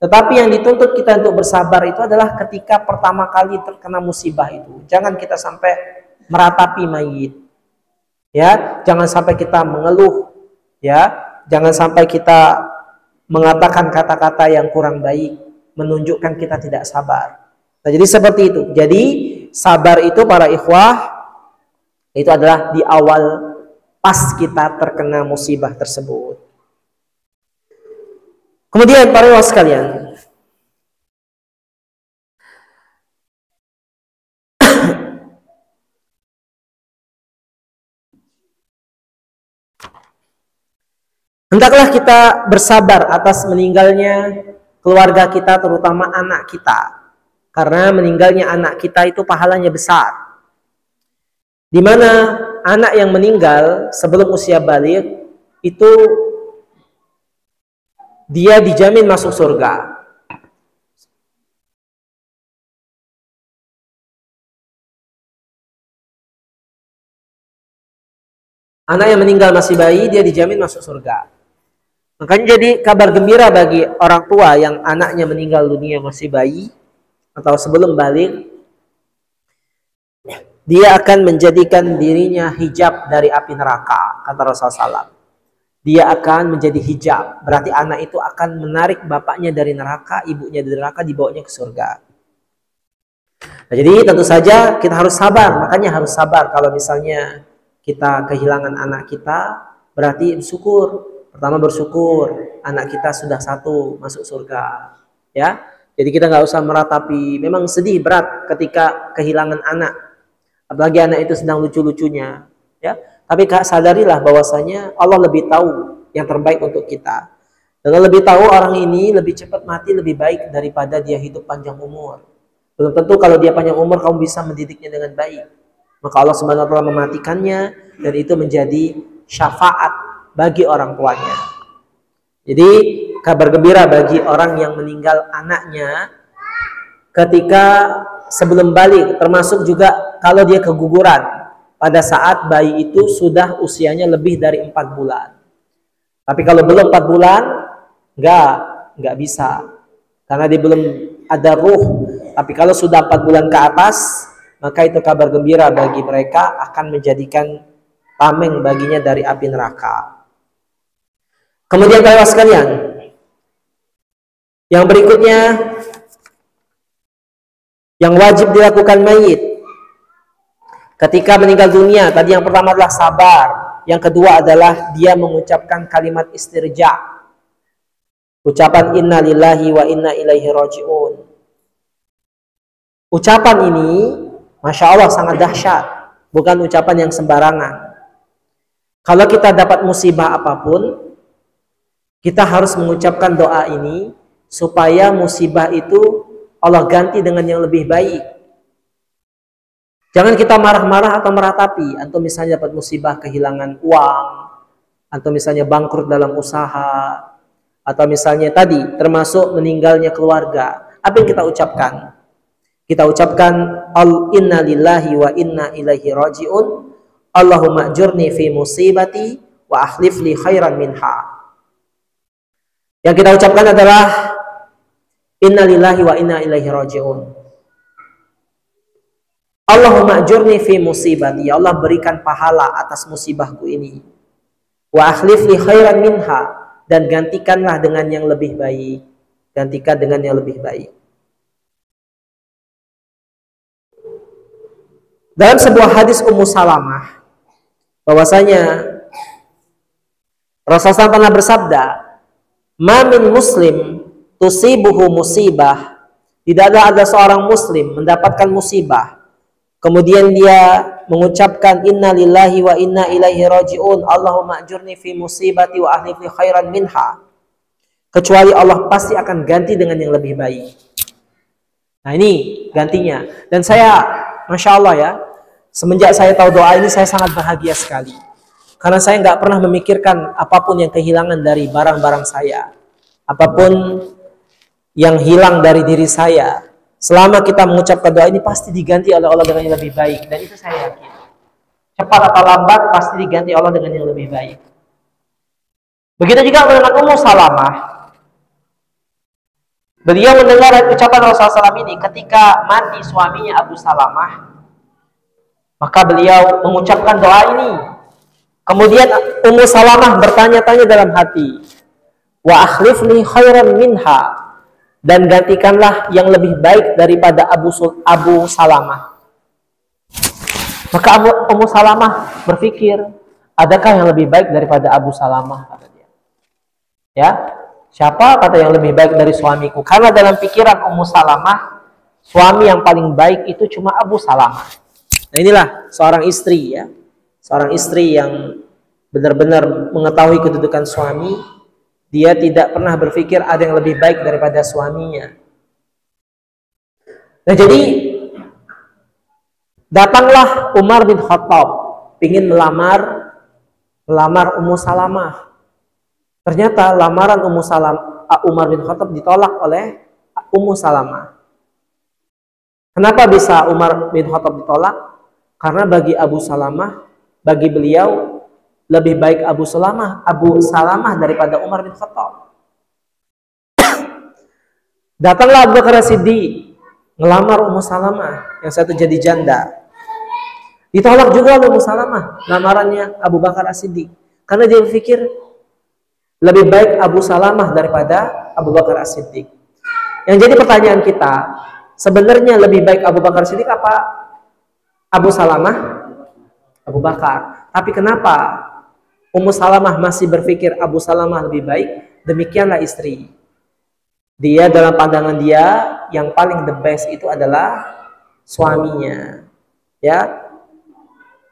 Tetapi yang dituntut kita untuk bersabar itu adalah ketika pertama kali terkena musibah itu. Jangan kita sampai meratapi mayit. Ya, jangan sampai kita mengeluh. Ya, jangan sampai kita mengatakan kata-kata yang kurang baik, menunjukkan kita tidak sabar. Nah, jadi seperti itu. Jadi sabar itu para ikhwah itu adalah di awal pas kita terkena musibah tersebut. Kemudian para ikhwah sekalian, Hendaklah kita bersabar atas meninggalnya keluarga kita, terutama anak kita. Karena meninggalnya anak kita itu pahalanya besar. Di mana anak yang meninggal sebelum usia balik itu dia dijamin masuk surga. Anak yang meninggal masih bayi, dia dijamin masuk surga. Makanya jadi kabar gembira bagi orang tua yang anaknya meninggal dunia masih bayi atau sebelum balik, dia akan menjadikan dirinya hijab dari api neraka, kata Rasulullah SAW. Dia akan menjadi hijab, berarti anak itu akan menarik bapaknya dari neraka, ibunya dari neraka, dibawanya ke surga. Nah, jadi tentu saja kita harus sabar, makanya harus sabar kalau misalnya kita kehilangan anak kita, berarti bersyukur. Pertama bersyukur, anak kita sudah satu masuk surga. Ya, jadi kita nggak usah meratapi. Memang sedih berat ketika kehilangan anak, apalagi anak itu sedang lucu-lucunya. Ya, tapi sadarilah bahwasanya Allah lebih tahu yang terbaik untuk kita. Dan lebih tahu orang ini lebih cepat mati lebih baik daripada dia hidup panjang umur. Belum tentu kalau dia panjang umur kamu bisa mendidiknya dengan baik. Maka Allah Subhanahu wa taala mematikannya dan itu menjadi syafaat bagi orang tuanya. Jadi kabar gembira bagi orang yang meninggal anaknya ketika sebelum balik, termasuk juga kalau dia keguguran pada saat bayi itu sudah usianya lebih dari 4 bulan. Tapi kalau belum 4 bulan, enggak bisa. Karena dia belum ada ruh. Tapi kalau sudah 4 bulan ke atas, maka itu kabar gembira bagi mereka akan menjadikan tameng baginya dari api neraka. Kemudian para sekalian, yang berikutnya yang wajib dilakukan mayit ketika meninggal dunia, tadi yang pertama adalah sabar, yang kedua adalah dia mengucapkan kalimat istirja, ucapan inna lillahi wa inna ilaihi raji'un. Ucapan ini Masya Allah sangat dahsyat, bukan ucapan yang sembarangan. Kalau kita dapat musibah apapun, kita harus mengucapkan doa ini supaya musibah itu Allah ganti dengan yang lebih baik. Jangan kita marah-marah atau meratapi. Atau misalnya dapat musibah kehilangan uang, atau misalnya bangkrut dalam usaha, atau misalnya tadi termasuk meninggalnya keluarga. Apa yang kita ucapkan? Kita ucapkan inna lillahi wa inna ilaihi raji'un. Allahumma ajurni fi musibati wa akhlif li khairan minha. Yang kita ucapkan adalah inna lillahi wa inna ilaihi raji'un. Allahumma ajurni fi musibati. Ya Allah, berikan pahala atas musibahku ini. Wa akhlif li khairan minha. Dan gantikanlah dengan yang lebih baik. Gantikan dengan yang lebih baik. Dalam sebuah hadis Ummu Salamah, bahwasanya Rasulullah SAW pernah bersabda, "Ma min muslim tusibuhu musibah." Tidaklah ada seorang muslim mendapatkan musibah, kemudian dia mengucapkan inna lillahi wa inna ilaihi raji'un, Allahumma ajurni fi musibati wa ahlif li khairan minha, kecuali Allah pasti akan ganti dengan yang lebih baik. Nah, ini gantinya. Dan saya Masya Allah ya, semenjak saya tahu doa ini saya sangat bahagia sekali. Karena saya nggak pernah memikirkan apapun yang kehilangan dari barang-barang saya. Apapun yang hilang dari diri saya. Selama kita mengucapkan doa ini pasti diganti oleh Allah dengan yang lebih baik. Dan itu saya yakin. Cepat atau lambat pasti diganti Allah dengan yang lebih baik. Begitu juga dengan Ummu Salamah. Beliau mendengar ucapan Rasulullah SAW ini ketika mati suaminya Abu Salamah. Maka beliau mengucapkan doa ini. Kemudian Ummu Salamah bertanya-tanya dalam hati, wa akhlifni khairan minha, dan gantikanlah yang lebih baik daripada Abu Salamah. Maka Ummu Salamah berpikir, adakah yang lebih baik daripada Abu Salamah? Kata dia. Ya, siapa kata yang lebih baik dari suamiku? Karena dalam pikiran Ummu Salamah, suami yang paling baik itu cuma Abu Salamah. Nah, inilah seorang istri ya. Seorang istri yang benar-benar mengetahui kedudukan suami, dia tidak pernah berpikir ada yang lebih baik daripada suaminya. Nah, jadi datanglah Umar bin Khattab ingin melamar Ummu Salamah. Ternyata lamaran Umar bin Khattab ditolak oleh Ummu Salamah. Kenapa bisa Umar bin Khattab ditolak? Karena bagi Abu Salamah, bagi beliau lebih baik Abu Salamah daripada Umar bin Khattab. Datanglah Abu Bakar Siddiq ngelamar Ummu Salamah, yang satu jadi janda. Ditolak juga oleh Ummu Salamah lamarannya Abu Bakar Siddiq, karena dia berpikir lebih baik Abu Salamah daripada Abu Bakar Siddiq. Yang jadi pertanyaan kita, sebenarnya lebih baik Abu Bakar Siddiq apa Abu Salamah? Abu Bakar. Tapi kenapa Ummu Salamah masih berpikir Abu Salamah lebih baik? Demikianlah istri. Dia dalam pandangan dia yang paling the best itu adalah suaminya. Ya.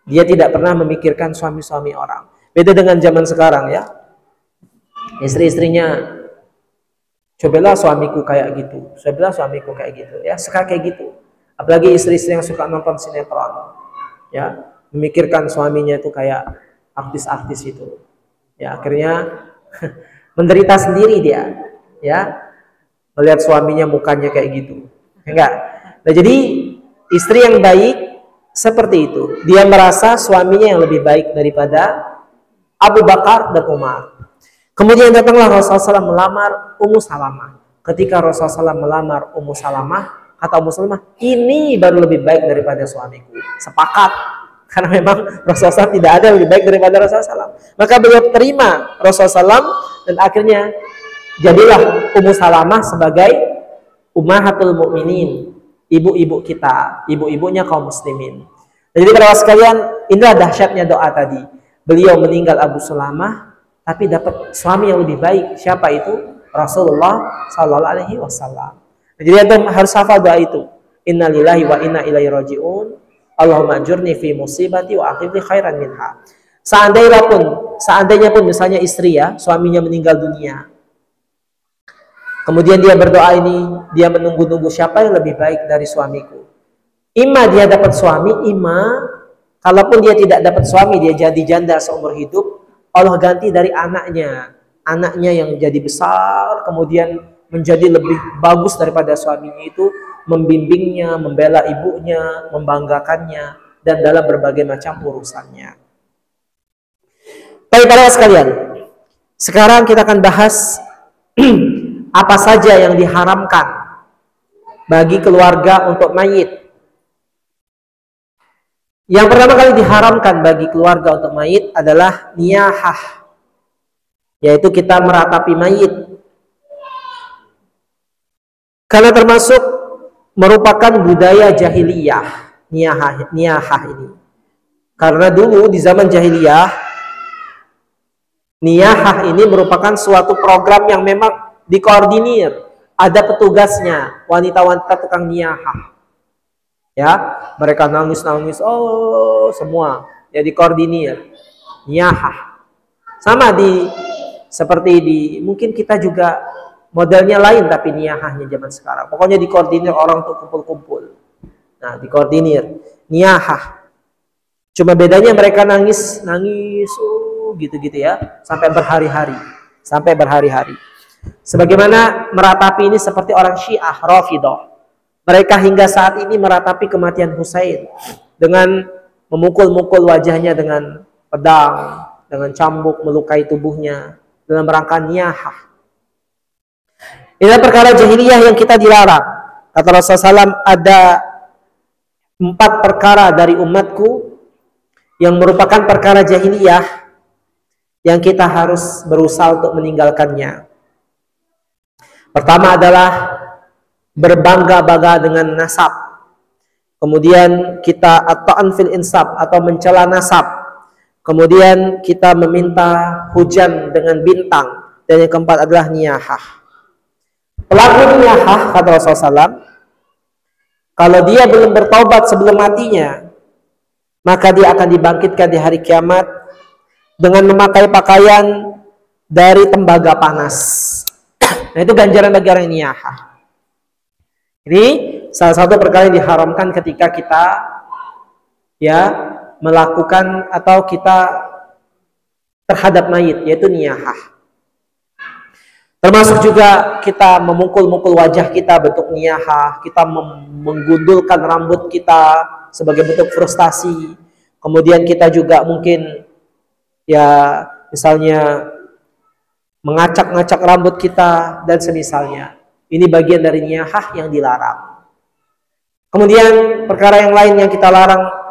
Dia tidak pernah memikirkan suami-suami orang. Beda dengan zaman sekarang ya. Istri-istrinya, cobalah suamiku kayak gitu, cobalah suamiku kayak gitu, ya suka kayak gitu. Apalagi istri-istri yang suka nonton sinetron, ya memikirkan suaminya itu kayak artis-artis itu, ya akhirnya menderita sendiri dia, ya melihat suaminya mukanya kayak gitu, enggak. Nah jadi istri yang baik seperti itu, dia merasa suaminya yang lebih baik daripada Abu Bakar dan Umar. Kemudian datanglah Rasulullah SAW melamar Ummu Salamah. Ketika Rasulullah SAW melamar Ummu Salamah, kata Ummu Salamah, ini baru lebih baik daripada suamiku. Sepakat. Karena memang Rasulullah SAW tidak ada yang lebih baik daripada Rasulullah SAW. Maka beliau terima Rasulullah SAW dan akhirnya jadilah Ummu Salamah sebagai Ummahatul Mukminin, ibu-ibu kita, ibu-ibunya kaum muslimin. Jadi para sekalian, inilah dahsyatnya doa tadi. Beliau meninggal Abu Salamah, tapi dapat suami yang lebih baik. Siapa itu? Rasulullah Sallallahu Alaihi Wasallam. Jadi antum harus hafal doa itu. Inna lillahi wa inna ilaihi rajiun. Allahumma ajurni fi musibati wa akhirni khairan minha. Seandainya pun misalnya istri ya, suaminya meninggal dunia. Kemudian dia berdoa ini, dia menunggu-nunggu siapa yang lebih baik dari suamiku. Ima dia dapat suami, ima kalaupun dia tidak dapat suami, dia jadi janda seumur hidup. Allah ganti dari anaknya yang jadi besar, kemudian menjadi lebih bagus daripada suaminya itu, membimbingnya, membela ibunya, membanggakannya, dan dalam berbagai macam urusannya. Baik para sekalian, sekarang kita akan bahas apa saja yang diharamkan bagi keluarga untuk mayit. Yang pertama kali diharamkan bagi keluarga untuk mayit adalah niyahah, yaitu kita meratapi mayit. Karena termasuk merupakan budaya jahiliyah, niyahah ini. Karena dulu di zaman jahiliyah, niyahah ini merupakan suatu program yang memang dikoordinir, ada petugasnya, wanita-wanita tukang niyahah. Ya, mereka nangis-nangis, oh semua ya dikoordinir, niyahah. Sama seperti mungkin kita juga modelnya lain tapi niyahahnya zaman sekarang. Pokoknya dikoordinir orang untuk kumpul-kumpul. Nah, dikoordinir, niyahah. Cuma bedanya mereka nangis, gitu-gitu ya, sampai berhari-hari. Sebagaimana meratapi ini seperti orang Syiah, Rafidah. Mereka hingga saat ini meratapi kematian Husain dengan memukul-mukul wajahnya dengan pedang, dengan cambuk melukai tubuhnya dalam rangka niyahah. Ini perkara jahiliyah yang kita dilarang. Kata Rasulullah SAW, ada 4 perkara dari umatku yang merupakan perkara jahiliyah yang kita harus berusaha untuk meninggalkannya. Pertama adalah berbangga-bangga dengan nasab. Kemudian kita at-ta'an fil insab atau mencela nasab. Kemudian kita meminta hujan dengan bintang. Dan yang keempat adalah niyahah. Pelaku niyahah, kata Rasulullah SAW, kalau dia belum bertaubat sebelum matinya, maka dia akan dibangkitkan di hari kiamat dengan memakai pakaian dari tembaga panas. Nah, itu ganjaran bagi orang yang niyahah. Ini salah satu perkara yang diharamkan ketika kita ya melakukan atau kita terhadap mayit, yaitu niyahah. Termasuk juga kita memukul-mukul wajah kita bentuk niyahah, kita menggundulkan rambut kita sebagai bentuk frustasi. Kemudian kita juga mungkin ya misalnya mengacak-ngacak rambut kita dan semisalnya. Ini bagian dari niyahah yang dilarang. Kemudian perkara yang lain yang kita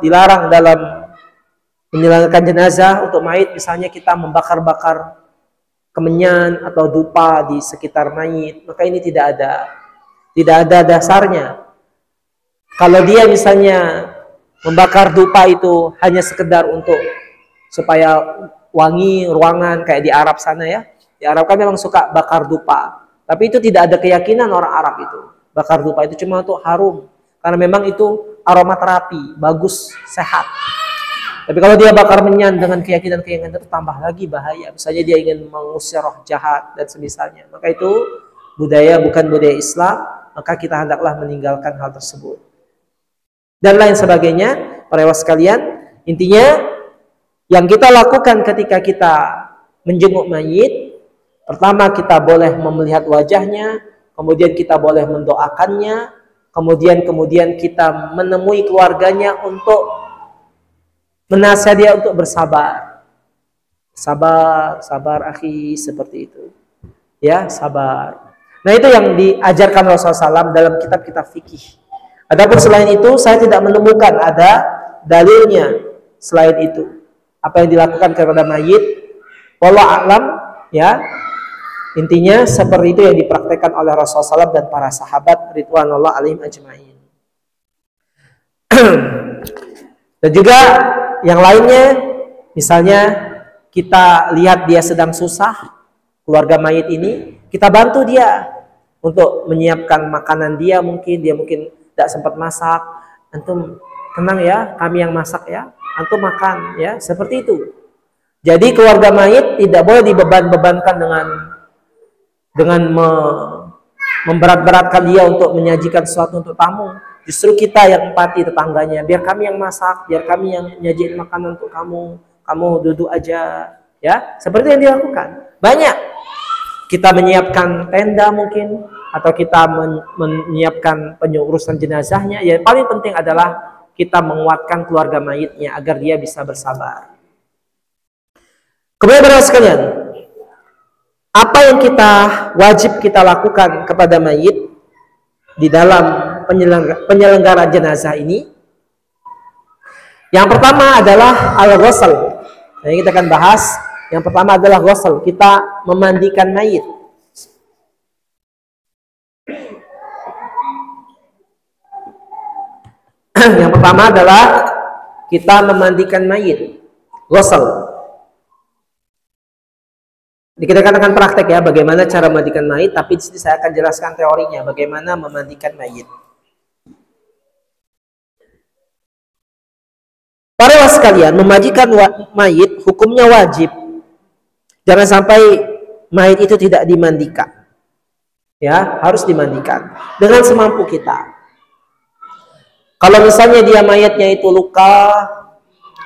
dilarang dalam menyelamatkan jenazah untuk mayit, misalnya kita membakar-bakar kemenyan atau dupa di sekitar mayit, maka ini tidak ada dasarnya. Kalau dia misalnya membakar dupa itu hanya sekedar untuk supaya wangi ruangan kayak di Arab sana ya. Di Arab kan memang suka bakar dupa. Tapi itu tidak ada keyakinan orang Arab itu. Bakar dupa itu cuma untuk harum. Karena memang itu aromaterapi, bagus, sehat. Tapi kalau dia bakar menyan dengan keyakinan itu tambah lagi bahaya. Misalnya dia ingin mengusir roh jahat dan semisalnya. Maka itu bukan budaya Islam. Maka kita hendaklah meninggalkan hal tersebut. Dan lain sebagainya. Para ikhwah sekalian, intinya yang kita lakukan ketika kita menjenguk mayit, pertama kita boleh melihat wajahnya, kemudian kita boleh mendoakannya, kemudian kita menemui keluarganya untuk menasihat dia untuk bersabar. Sabar akhi, seperti itu. Ya, sabar. Nah, itu yang diajarkan Rasulullah SAW dalam kitab-kitab fikih. Adapun selain itu, saya tidak menemukan ada dalilnya selain itu. Apa yang dilakukan kepada mayit, wallahu a'lam, ya. Intinya seperti itu yang dipraktekkan oleh Rasulullah SAW dan para sahabat ridwanullah alaihim ajma'in. Dan juga yang lainnya, misalnya kita lihat dia sedang susah, keluarga mayit ini, kita bantu dia untuk menyiapkan makanan dia mungkin tidak sempat masak, antum tenang ya, kami yang masak ya, antum makan ya, seperti itu. Jadi keluarga mayit tidak boleh dibebankan dengan memberat-beratkan dia untuk menyajikan sesuatu untuk tamu. Justru kita yang empati tetangganya, biar kami yang masak, biar kami yang nyajiin makanan untuk kamu duduk aja, ya, seperti yang dilakukan. Banyak kita menyiapkan tenda mungkin, atau kita menyiapkan pengurusan jenazahnya. Ya, paling penting adalah kita menguatkan keluarga mayitnya agar dia bisa bersabar. Kemudian para sekalian, apa yang wajib kita lakukan kepada mayit di dalam penyelenggara jenazah ini? Yang pertama adalah al-ghusl. Nah, ini kita akan bahas. Yang pertama adalah ghusl, kita memandikan mayit. Yang pertama adalah kita memandikan mayit, ghusl. Kita akan praktek ya bagaimana cara memandikan mayit, tapi di sini saya akan jelaskan teorinya bagaimana memandikan mayit. Para ikhwah sekalian, memandikan mayit hukumnya wajib. Jangan sampai mayit itu tidak dimandikan. Ya, harus dimandikan dengan semampu kita. Kalau misalnya dia mayatnya itu luka,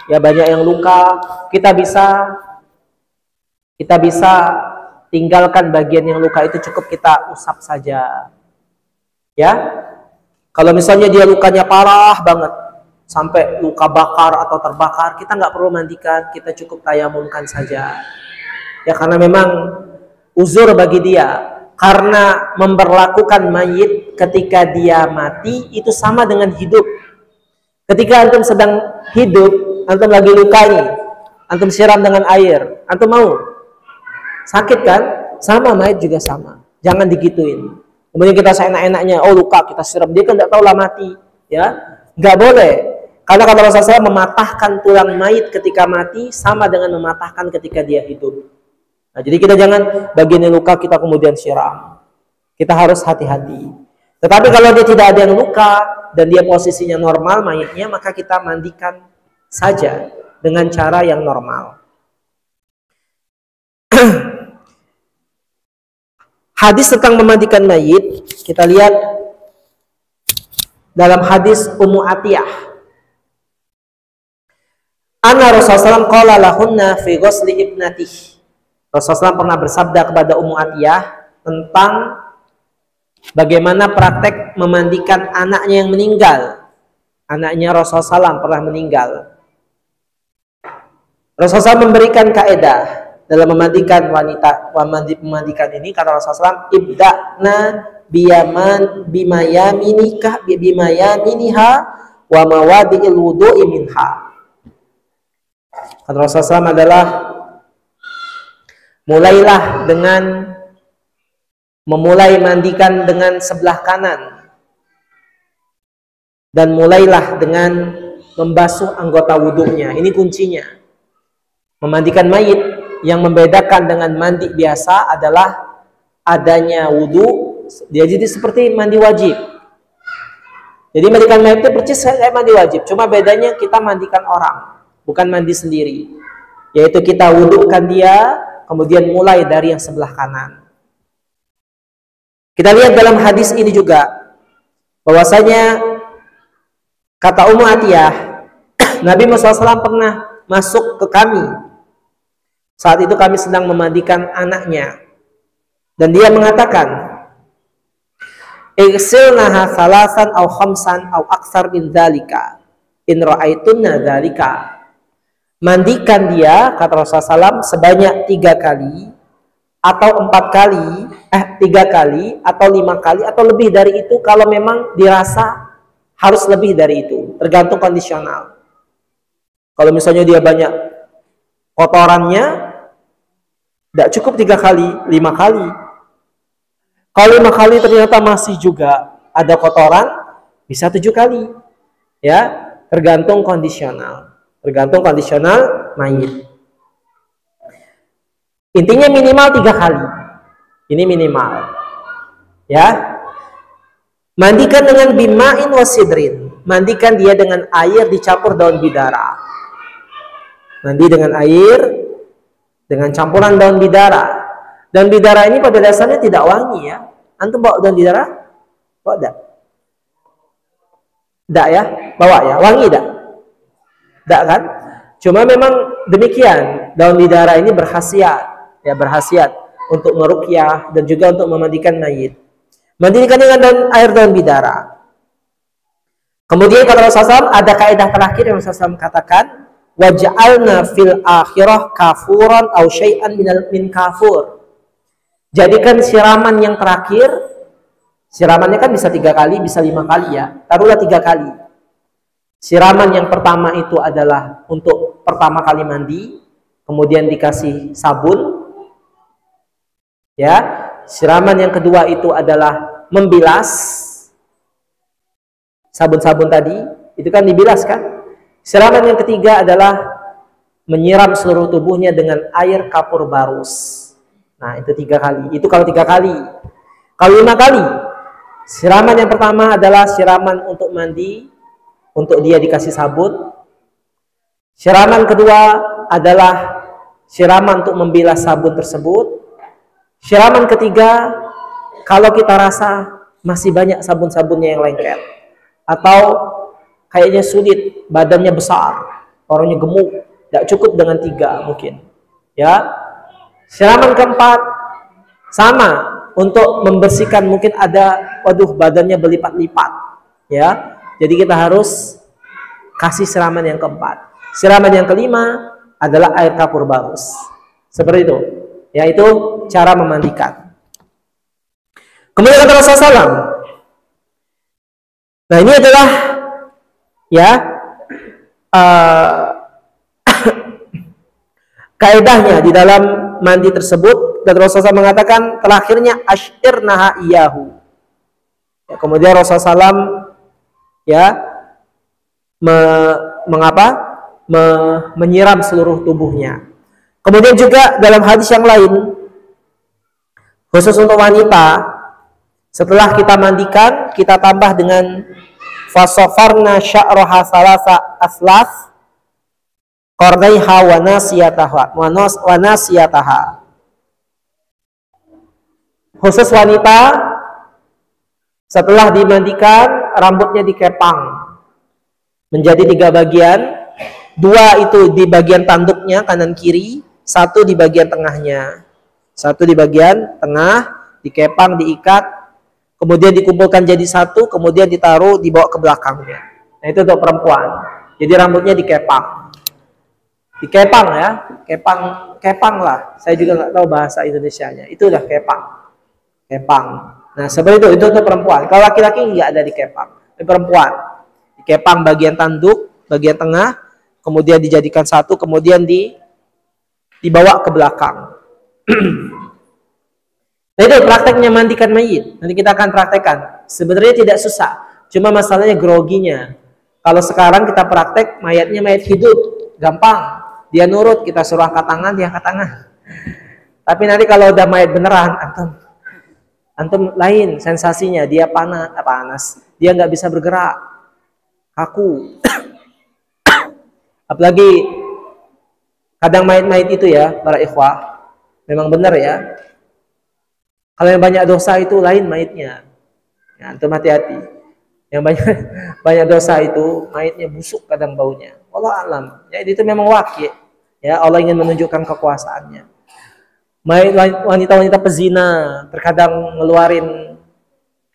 ya banyak yang luka, kita bisa tinggalkan bagian yang luka itu, cukup kita usap saja. Ya. Kalau misalnya dia lukanya parah banget, sampai luka bakar atau terbakar, kita nggak perlu mandikan, kita cukup tayamumkan saja. Ya, karena memang uzur bagi dia. Karena memperlakukan mayit ketika dia mati itu sama dengan hidup. Ketika antum sedang hidup, antum lagi luka ini, antum siram dengan air, antum mau? Sakit kan? Sama, mayit juga sama. Jangan digituin. Kemudian kita seenak-enaknya, oh luka, kita siram, dia kan tidak tahu lah mati. Ya, nggak boleh. Karena kata Rasulullah SAW, mematahkan tulang mayit ketika mati sama dengan mematahkan ketika dia hidup. Nah, jadi kita jangan bagian yang luka kita kemudian siram. Kita harus hati-hati. Tetapi kalau dia tidak ada yang luka dan dia posisinya normal mayitnya, maka kita mandikan saja dengan cara yang normal. Hadis tentang memandikan mayit, kita lihat dalam hadis Ummu Atiyah. Anna Rasulullah SAW qala lahunna fi ghusli ibnatih. Rasulullah SAW pernah bersabda kepada Ummu Atiyah tentang bagaimana praktek memandikan anaknya yang meninggal. Anaknya Rasulullah SAW pernah meninggal. Rasulullah SAW memberikan kaidah dalam memandikan wanita, memandikan ini, kata Rasulullah SAW, ibda'na bimayaminiha wa mawadi'il wudu'i minha. Kata Rasulullah SAW adalah mulailah dengan memulai mandikan dengan sebelah kanan, dan mulailah dengan membasuh anggota wudhunya. Ini kuncinya. Memandikan mayit, yang membedakan dengan mandi biasa adalah adanya wudhu. Dia jadi seperti mandi wajib. Jadi mandikan mayit itu persis kayak mandi wajib. Cuma bedanya kita mandikan orang, bukan mandi sendiri. Yaitu kita wudhukan dia, kemudian mulai dari yang sebelah kanan. Kita lihat dalam hadis ini juga bahwasanya kata Ummu Atiyah, Nabi Muhammad SAW pernah masuk ke kami. Saat itu kami sedang memandikan anaknya, dan dia mengatakan, "Igsilnaha salasan aw khamsan aw aksar min dzalika in ra'aitunna dzalika." Mandikan dia, kata Rasulullah SAW, sebanyak 3 kali atau 4 kali, 3 kali atau 5 kali atau lebih dari itu kalau memang dirasa harus lebih dari itu, tergantung kondisional. Kalau misalnya dia banyak kotorannya, tidak cukup 3 kali, 5 kali. Kalau 5 kali ternyata masih juga ada kotoran, bisa 7 kali. Ya, tergantung kondisional. Tergantung kondisional mayit. Intinya minimal 3 kali. Ini minimal. Ya. Mandikan dengan bima'in wasidrin. Mandikan dia dengan air dicampur daun bidara. Mandi dengan air dengan campuran daun bidara. Daun bidara ini pada dasarnya tidak wangi ya. Antum bawa daun bidara? Bawa enggak? Enggak ya? Bawa ya? Wangi enggak? Enggak kan? Cuma memang demikian. Daun bidara ini berkhasiat. Ya, berkhasiat untuk meruqyah dan juga untuk memandikan mayit. Mandikan dengan air daun bidara. Kemudian kata Rasulullah SAW, ada kaidah terakhir yang Rasulullah SAW katakan, waj'alna fil akhirah kafuran aw syai'an min kafur. Jadikan siraman yang terakhir, siramannya kan bisa 3 kali, bisa 5 kali ya. Taruhlah 3 kali. Siraman yang pertama itu adalah untuk pertama kali mandi, kemudian dikasih sabun. Ya, siraman yang kedua itu adalah membilas. Sabun-sabun tadi itu kan dibilas kan? Siraman yang ketiga adalah menyiram seluruh tubuhnya dengan air kapur barus. Nah, itu 3 kali. Itu kalau 3 kali. Kalau 5 kali, siraman yang pertama adalah siraman untuk mandi, untuk dia dikasih sabun. Siraman kedua adalah siraman untuk membilas sabun tersebut. Siraman ketiga, kalau kita rasa masih banyak sabun-sabunnya yang lengket, atau kayaknya sulit, badannya besar, orangnya gemuk, tidak cukup dengan 3 mungkin. Ya, siraman keempat sama untuk membersihkan, mungkin ada, waduh badannya berlipat-lipat. Ya, jadi kita harus kasih siraman yang keempat. Siraman yang kelima adalah air kapur barus. Seperti itu. Yaitu cara memandikan. Kemudian kata Rasulullah SAW. Nah, ini adalah ya kaedahnya di dalam mandi tersebut. Dan Rasulullah SAW mengatakan terakhirnya ashirnaha iyahu. Ya, kemudian Rasulullah SAW ya menyiram seluruh tubuhnya. Kemudian juga dalam hadis yang lain, khusus untuk wanita, setelah kita mandikan, kita tambah dengan fasofarna sya'roha salasa aslas qardaiha wa nasiyataha. Khusus wanita, setelah dimandikan, rambutnya dikepang menjadi 3 bagian. 2 itu di bagian tanduknya kanan kiri, 1 di bagian tengahnya. 1 di bagian tengah, dikepang, diikat, kemudian dikumpulkan jadi 1, kemudian ditaruh, dibawa ke belakangnya. Nah, itu untuk perempuan. Jadi rambutnya dikepang. Dikepang ya, kepang lah. Saya juga nggak tahu bahasa Indonesianya. Itulah kepang. Nah, seperti itu untuk perempuan. Kalau laki-laki nggak ada dikepang. Ini perempuan. Dikepang bagian tanduk, bagian tengah, kemudian dijadikan 1, kemudian dibawa ke belakang. Nah, itu prakteknya mandikan mayit. Nanti kita akan praktekkan. Sebenarnya tidak susah. Cuma masalahnya groginya. Kalau sekarang kita praktek mayatnya mayat hidup, gampang. Dia nurut, kita suruh angkat tangan, dia angkat tangan. Tapi nanti kalau udah mayat beneran, antum lain sensasinya. Dia panas. Dia nggak bisa bergerak, kaku. Apalagi kadang mayat-mayat itu ya, para ikhwah, memang benar ya. Kalau yang banyak dosa itu lain mayatnya. Ya, antum hati-hati. Yang banyak dosa itu mayatnya busuk kadang baunya. Allah alam. Ya, itu memang wakil. Ya, Allah ingin menunjukkan kekuasaannya. Wanita-wanita pezina terkadang ngeluarin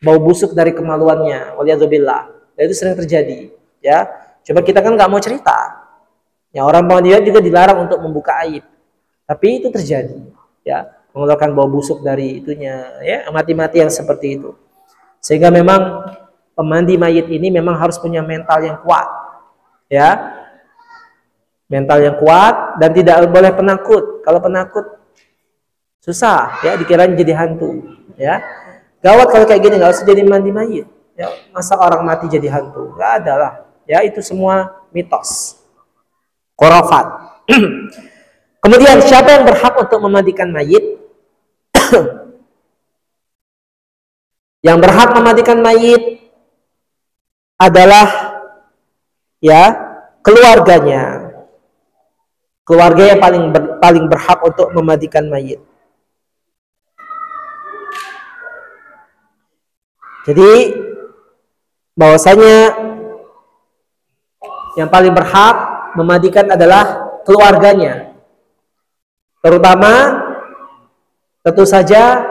bau busuk dari kemaluannya. Waliyadzubillah. Dan itu sering terjadi. Ya, coba kita kan nggak mau cerita. Ya, orang wanita juga dilarang untuk membuka aib. Tapi itu terjadi. Ya, mengeluarkan bau busuk dari itunya. Ya, mati-mati yang seperti itu. Sehingga memang pemandi mayit ini memang harus punya mental yang kuat. Ya, mental yang kuat dan tidak boleh penakut. Kalau penakut susah ya, dikirain jadi hantu ya. Gawat kalau kayak gini, nggak usah jadi mandi mayit ya. Masa orang mati jadi hantu? Nggak ada lah ya, itu semua mitos, khurafat. Kemudian siapa yang berhak untuk memandikan mayit? Yang berhak memandikan mayit adalah ya keluarganya. Keluarga yang paling berhak untuk memandikan mayit. Jadi bahwasanya yang paling berhak memandikan adalah keluarganya. Terutama tentu saja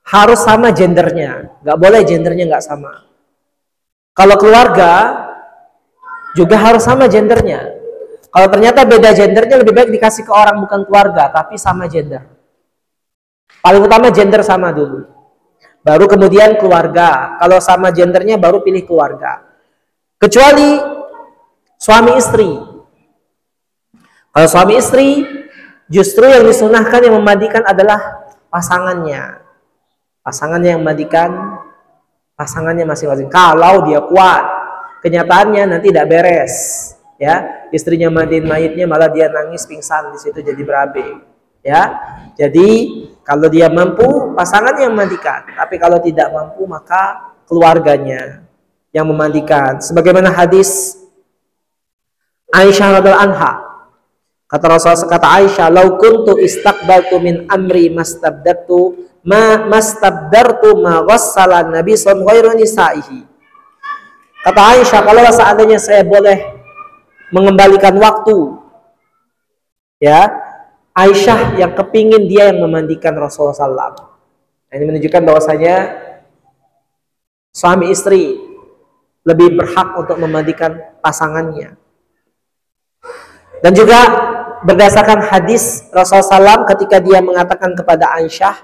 harus sama gendernya. Nggak boleh gendernya nggak sama. Kalau keluarga juga harus sama gendernya. Kalau ternyata beda gendernya, lebih baik dikasih ke orang bukan keluarga, tapi sama gender. Paling utama gender sama dulu. Baru kemudian keluarga. Kalau sama gendernya baru pilih keluarga. Kecuali suami istri. Kalau suami istri, justru yang disunahkan yang memandikan adalah pasangannya. Pasangannya yang memandikan, pasangannya masing-masing. Kalau dia kuat, kenyataannya nanti tidak beres. Ya, istrinya mandiin mayitnya malah dia nangis pingsan di situ jadi berabe. Ya, jadi kalau dia mampu pasangannya yang memandikan, tapi kalau tidak mampu maka keluarganya yang memandikan. Sebagaimana hadis Aisyah radhiallahu anha, kata Rasulullah, kata Aisyah, "Lau kuntu istaqbaltu min amri mastabdartu ma ghassala Nabi sallallahu alaihi wasallam." Kata Aisyah, kalau seandainya saya boleh mengembalikan waktu, ya, Aisyah yang kepingin dia yang memandikan Rasulullah SAW. Ini menunjukkan bahwasanya suami istri lebih berhak untuk memandikan pasangannya. Dan juga berdasarkan hadis Rasulullah SAW ketika dia mengatakan kepada Aisyah,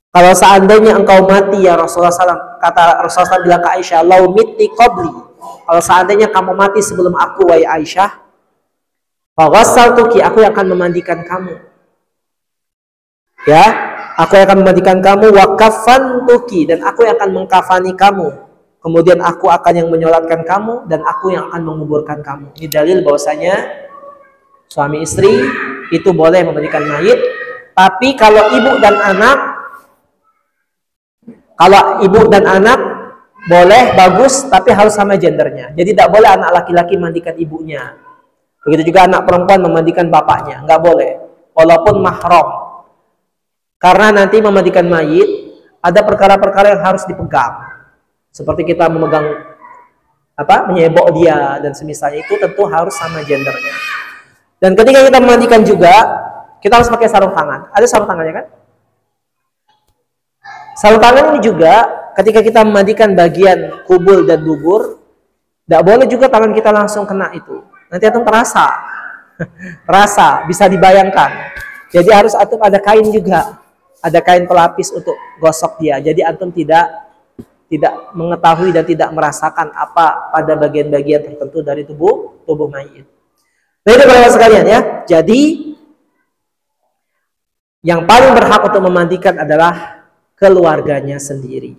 kalau seandainya engkau mati ya Rasulullah SAW, kata Rasulullah SAW bilang ke Aisyah, "Lau mitti qabli." Kalau seandainya kamu mati sebelum aku, wahai Aisyah, faghassaltuki, aku yang akan memandikan kamu. Ya, aku yang akan memandikan kamu, wa kafantuki, dan aku yang akan mengkafani kamu. Kemudian aku akan yang menyolatkan kamu, dan aku yang akan menguburkan kamu. Ini dalil bahwasanya suami istri itu boleh memandikan mayit, tapi kalau ibu dan anak boleh, bagus, tapi harus sama gendernya. Jadi tidak boleh anak laki-laki mandikan ibunya. Begitu juga anak perempuan memandikan bapaknya. Nggak boleh. Walaupun mahram. Karena nanti memandikan mayit ada perkara-perkara yang harus dipegang. Seperti kita memegang menyebok dia dan semisalnya, itu tentu harus sama gendernya. Dan ketika kita memandikan juga, kita harus pakai sarung tangan. Ada sarung tangannya kan? Sarung tangan ini juga ketika kita memandikan bagian kubul dan dubur, tidak boleh juga tangan kita langsung kena itu. Nanti antum terasa, terasa, bisa dibayangkan. Jadi harus antum ada kain juga, ada kain pelapis untuk gosok dia. Jadi antum tidak mengetahui dan tidak merasakan apa pada bagian-bagian tertentu dari tubuh mayit. Nah itu para sekalian ya. Jadi yang paling berhak untuk memandikan adalah keluarganya sendiri.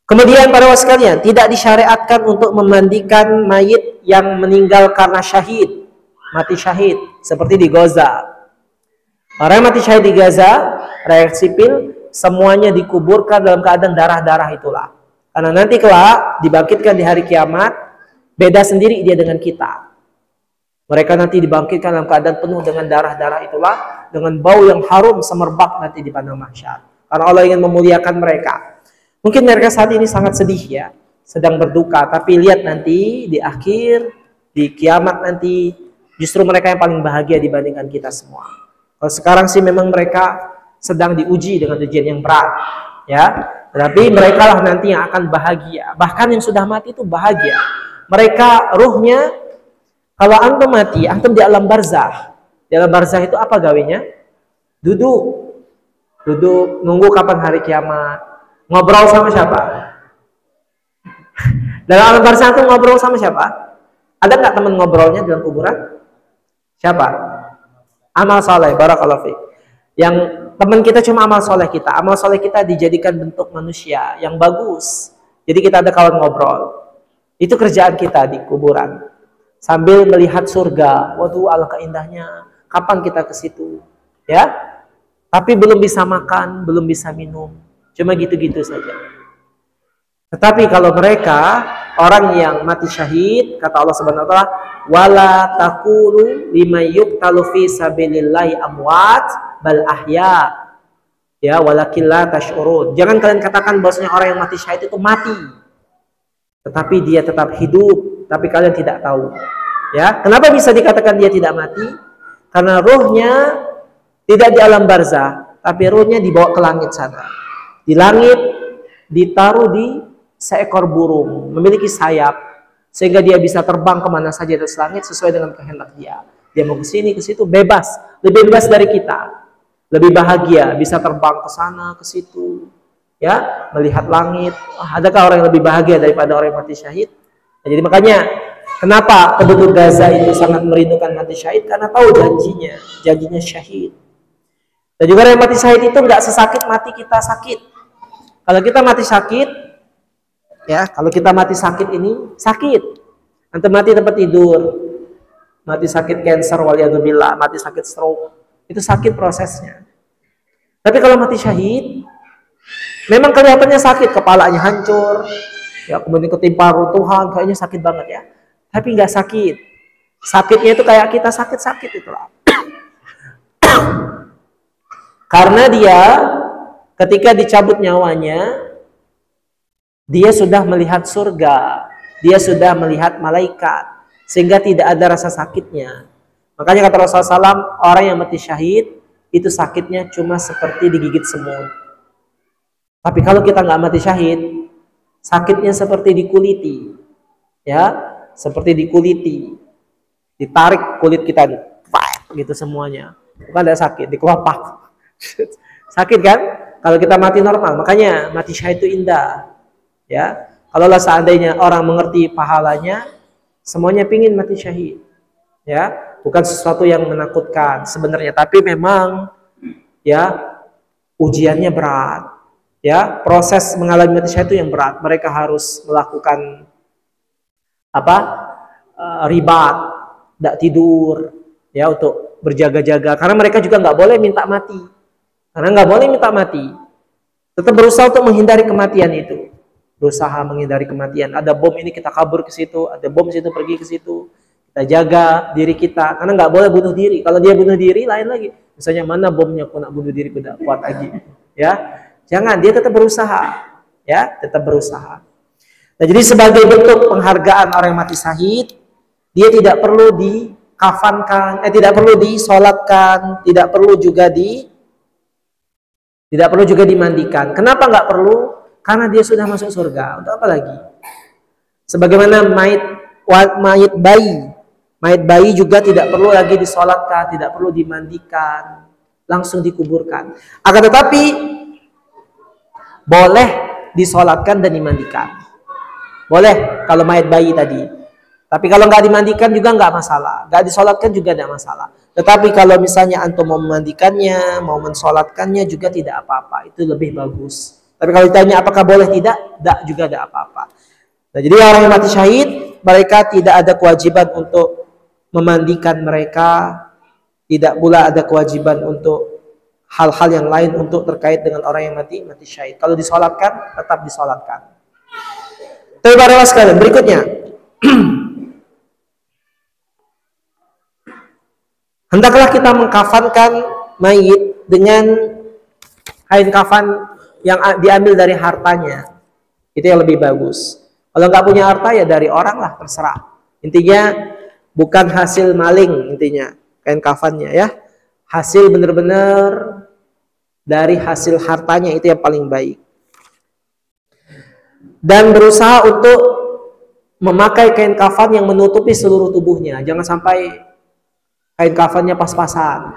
Kemudian para sekalian, tidak disyariatkan untuk memandikan mayit yang meninggal karena syahid, mati syahid, seperti di Gaza. Orang yang mati syahid di Gaza, rakyat sipil, semuanya dikuburkan dalam keadaan darah-darah itulah. Karena nanti kelak dibangkitkan di hari kiamat, beda sendiri dia dengan kita. Mereka nanti dibangkitkan dalam keadaan penuh dengan darah-darah itulah, dengan bau yang harum semerbak nanti di padang mahsyar. Karena Allah ingin memuliakan mereka. Mungkin mereka saat ini sangat sedih ya, sedang berduka. Tapi lihat nanti di akhir, di kiamat nanti, justru mereka yang paling bahagia dibandingkan kita semua. Kalau sekarang sih memang mereka sedang diuji dengan ujian yang berat, ya. Tetapi mereka lah nanti yang akan bahagia. Bahkan yang sudah mati itu bahagia. Mereka ruhnya, kalau antum mati, antum di alam barzah. Di alam barzah itu apa gawinya? Duduk, nunggu kapan hari kiamat. Ngobrol sama siapa? Dalam alam barzah antum ngobrol sama siapa? Ada nggak teman ngobrolnya dalam kuburan? Siapa? Amal soleh, barakallahu fiik. Yang teman kita cuma amal soleh kita. Amal soleh kita dijadikan bentuk manusia yang bagus. Jadi kita ada kawan ngobrol. Itu kerjaan kita di kuburan. Sambil melihat surga. Waduh, alangkah indahnya. Kapan kita ke situ? Ya. Tapi belum bisa makan, belum bisa minum. Cuma gitu-gitu saja. Tetapi kalau mereka, orang yang mati syahid, kata Allah Subhanahu wa taala, wala taqulu liman yuqtalu fi sabilillahi amwat bal ahya. Ya, walakin la tash'urun. Jangan kalian katakan bahwasanya orang yang mati syahid itu mati. Tetapi dia tetap hidup, tapi kalian tidak tahu. Ya, kenapa bisa dikatakan dia tidak mati? Karena ruhnya tidak di alam barzah, tapi ruhnya dibawa ke langit sana. Di langit ditaruh di seekor burung, memiliki sayap, sehingga dia bisa terbang kemana saja di atas langit sesuai dengan kehendak dia. Dia mau ke sini, ke situ, bebas, lebih bebas dari kita, lebih bahagia, bisa terbang ke sana, ke situ, ya, melihat langit. Adakah orang yang lebih bahagia daripada orang yang mati syahid? Nah, jadi makanya kenapa penduduk Gaza itu sangat merindukan mati syahid? Karena tahu janjinya syahid. Dan juga orang yang mati syahid itu nggak sesakit mati kita sakit. Kalau kita mati sakit, ya, kalau kita mati sakit ini sakit. Antum mati tempat tidur, mati sakit kanker, waliyadzubillah, mati sakit stroke, itu sakit prosesnya. Tapi kalau mati syahid, memang kelihatannya sakit, kepalanya hancur, ya, kemudian ketimpa runtuhan, kayaknya sakit banget ya. Tapi nggak sakit. Sakitnya itu kayak kita sakit-sakit itulah. Karena dia ketika dicabut nyawanya, dia sudah melihat surga, dia sudah melihat malaikat, sehingga tidak ada rasa sakitnya. Makanya kata Rasulullah SAW, orang yang mati syahid, itu sakitnya cuma seperti digigit semut. Tapi kalau kita nggak mati syahid, sakitnya seperti dikuliti. Ya, seperti dikuliti. Ditarik kulit kita, gitu semuanya. Bukan ada sakit, dikelopak. Sakit kan? Kalau kita mati normal, makanya mati syahid itu indah. Ya, kalaulah seandainya orang mengerti pahalanya, semuanya pingin mati syahid. Ya, bukan sesuatu yang menakutkan sebenarnya, tapi memang ya ujiannya berat. Ya, proses mengalami mati syahid itu yang berat. Mereka harus melakukan ribat, tidak tidur, ya, untuk berjaga-jaga. Karena mereka juga nggak boleh minta mati. Karena nggak boleh minta mati. Tetap berusaha untuk menghindari kematian itu. Berusaha menghindari kematian. Ada bom ini kita kabur ke situ, ada bom situ pergi ke situ. Kita jaga diri kita. Karena nggak boleh bunuh diri. Kalau dia bunuh diri lain lagi. Misalnya, mana bomnya, aku nak bunuh diri, aku tidak kuat lagi. Ya, jangan, dia tetap berusaha. Ya, tetap berusaha. Nah, jadi sebagai bentuk penghargaan orang yang mati syahid, dia tidak perlu dikafankan, tidak perlu disolatkan, tidak perlu juga dimandikan. Kenapa nggak perlu? Karena dia sudah masuk surga. Untuk apa lagi? Sebagaimana mayit bayi juga tidak perlu lagi disolatkan, tidak perlu dimandikan, langsung dikuburkan. Akan tetapi boleh disolatkan dan dimandikan. Boleh kalau mayit bayi tadi. Tapi kalau nggak dimandikan juga nggak masalah, nggak disolatkan juga tidak masalah. Tetapi kalau misalnya antum mau memandikannya, mau mensolatkannya juga tidak apa-apa, itu lebih bagus. Tapi kalau ditanya apakah boleh tidak juga ada apa-apa. Nah, jadi orang yang mati syahid, mereka tidak ada kewajiban untuk memandikan mereka, tidak pula ada kewajiban untuk hal-hal yang lain untuk terkait dengan orang yang mati syahid. Kalau disolatkan, tetap disolatkan. Tapi para sekalian, berikutnya. Hendaklah kita mengkafankan mayit dengan kain kafan yang diambil dari hartanya. Itu yang lebih bagus. Kalau nggak punya harta ya dari orang lah, terserah. Intinya bukan hasil maling, intinya kain kafannya ya. Hasil benar-benar dari hasil hartanya, itu yang paling baik. Dan berusaha untuk memakai kain kafan yang menutupi seluruh tubuhnya. Jangan sampai kain kafannya pas-pasan,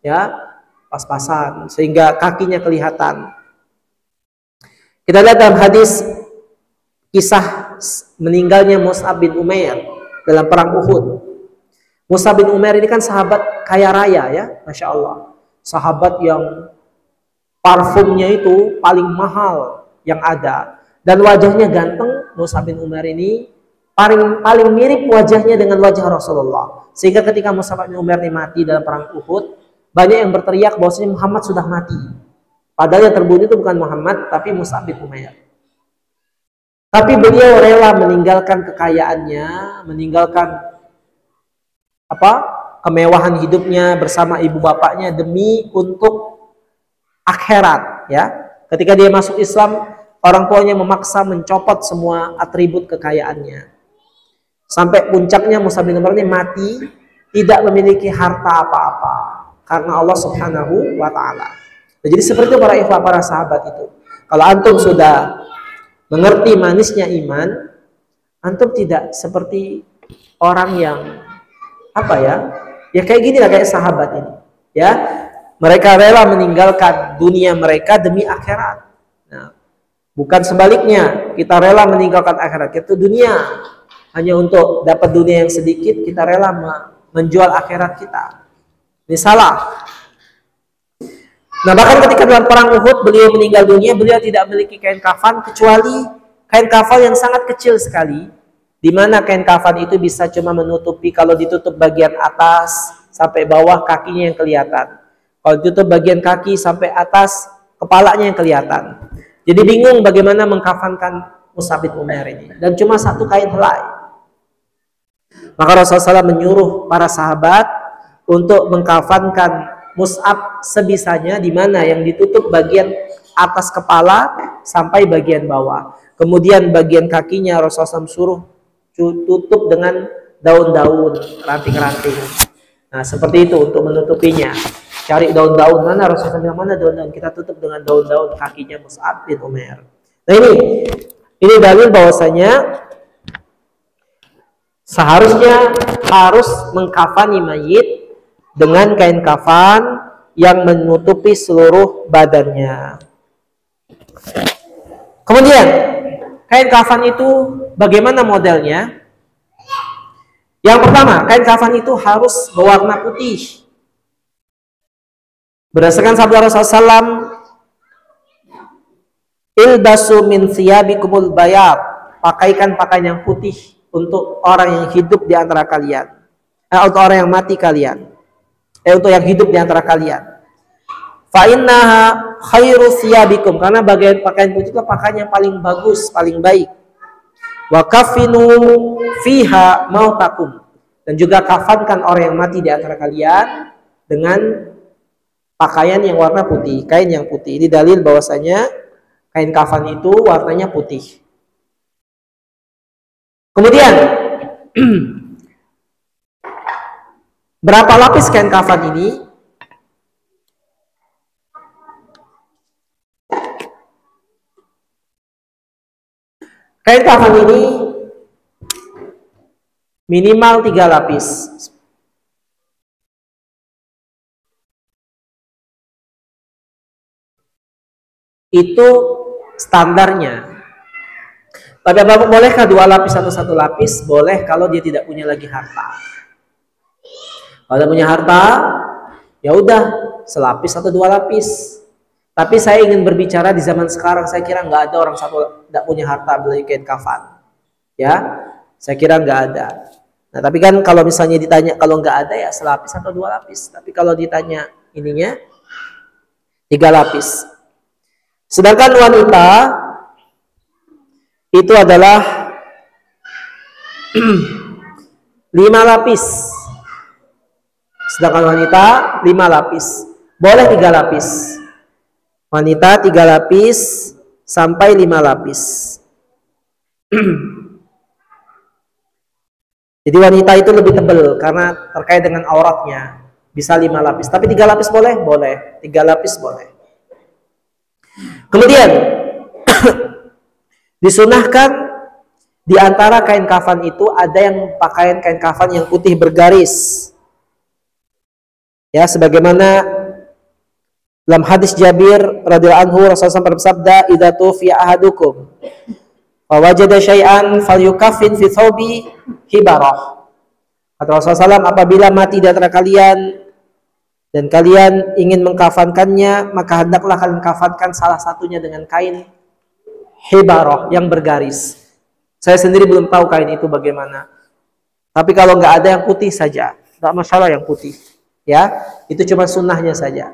ya, pas-pasan sehingga kakinya kelihatan. Kita lihat dalam hadis kisah meninggalnya Mus'ab bin Umair dalam perang Uhud. Mus'ab bin Umair ini kan sahabat kaya raya ya, Masya Allah. Sahabat yang parfumnya itu paling mahal yang ada. Dan wajahnya ganteng. Mus'ab bin Umair ini paling mirip wajahnya dengan wajah Rasulullah. Sehingga ketika Mus'ab bin Umair ini mati dalam perang Uhud, banyak yang berteriak bahwasanya Muhammad sudah mati. Padahal yang terbunuh itu bukan Muhammad, tapi Mus'ab bin Umair. Tapi beliau rela meninggalkan kekayaannya, meninggalkan kemewahan hidupnya bersama ibu bapaknya demi untuk akhirat, ya. Ketika dia masuk Islam, orang tuanya memaksa mencopot semua atribut kekayaannya. Sampai puncaknya Mus'ab bin Umair ini mati tidak memiliki harta apa-apa karena Allah Subhanahu wa taala. Jadi seperti itu para sahabat itu. Kalau antum sudah mengerti manisnya iman, antum tidak seperti orang yang ya kayak gini lah, kayak sahabat ini. Ya, mereka rela meninggalkan dunia mereka demi akhirat. Nah, bukan sebaliknya, kita rela meninggalkan akhirat kita dunia hanya untuk dapat dunia yang sedikit, kita rela menjual akhirat kita. Ini salah. Nah, bahkan ketika dalam perang Uhud beliau meninggal dunia, beliau tidak memiliki kain kafan kecuali kain kafan yang sangat kecil sekali, di mana kain kafan itu bisa cuma menutupi, kalau ditutup bagian atas sampai bawah kakinya yang kelihatan. Kalau ditutup bagian kaki sampai atas kepalanya yang kelihatan. Jadi bingung bagaimana mengkafankan Mus'ab bin Umair ini, dan cuma satu kain helai. Maka Rasulullah SAW menyuruh para sahabat untuk mengkafankan Mus'ab sebisanya, di mana yang ditutup bagian atas kepala sampai bagian bawah. Kemudian bagian kakinya Rasulullah SAW suruh tutup dengan daun-daun, ranting-ranting. Nah, seperti itu untuk menutupinya. Cari daun-daun, mana Rasulullah bilang mana daun-daun, kita tutup dengan daun-daun kakinya Mus'ab bin Umair. Nah, ini dalil bahwasanya seharusnya harus mengkafani mayit dengan kain kafan yang menutupi seluruh badannya. Kemudian kain kafan itu bagaimana modelnya? Yang pertama, kain kafan itu harus berwarna putih. Berdasarkan sabda Rasulullah SAW, ilbasu min thiyabikumul bayad, pakaikan pakaian yang putih untuk orang yang hidup di antara kalian, untuk orang yang mati kalian, untuk yang hidup di antara kalian. Fa innaha khairu thiyabikum, karena bagian pakaian putih itu pakaian yang paling bagus, paling baik. Wa kafinu fiha mautakum, dan juga kafankan orang yang mati di antara kalian dengan pakaian yang warna putih, kain yang putih. Ini dalil bahwasanya kain kafan itu warnanya putih. Kemudian berapa lapis kain kafan ini? Kain kafan ini minimal 3 lapis. Itu standarnya. Pada bapak bolehkah 2 lapis atau 1 lapis? Boleh kalau dia tidak punya lagi harta. Kalau punya harta, ya udah selapis atau 2 lapis. Tapi saya ingin berbicara di zaman sekarang, saya kira nggak ada orang satu tidak punya harta beli kain kafan. Ya, saya kira nggak ada. Nah, tapi kan kalau misalnya ditanya kalau nggak ada ya selapis atau 2 lapis. Tapi kalau ditanya ininya 3 lapis. Sedangkan wanita itu adalah 5 lapis. Sedangkan wanita 5 lapis. Boleh 3 lapis. Wanita 3 lapis sampai 5 lapis. Jadi wanita itu lebih tebal karena terkait dengan auratnya. Bisa 5 lapis. Tapi 3 lapis boleh? Boleh. 3 lapis boleh. Kemudian disunahkan di antara kain kafan itu ada yang pakaian kain kafan yang putih bergaris. Ya, sebagaimana dalam hadis Jabir radhiyallahu anhu Rasulullah bersabda, "Idza tufiya ahadukum wa wajada syai'an falyukaffin fi thawbi hibarah." Kata Rasulullah SAW, apabila mati di antara kalian dan kalian ingin mengkafankannya, maka hendaklah kalian kafankan salah satunya dengan kain hibarah yang bergaris. Saya sendiri belum tahu kain itu bagaimana. Tapi kalau nggak ada yang putih saja, nggak masalah yang putih. Ya, itu cuma sunnahnya saja.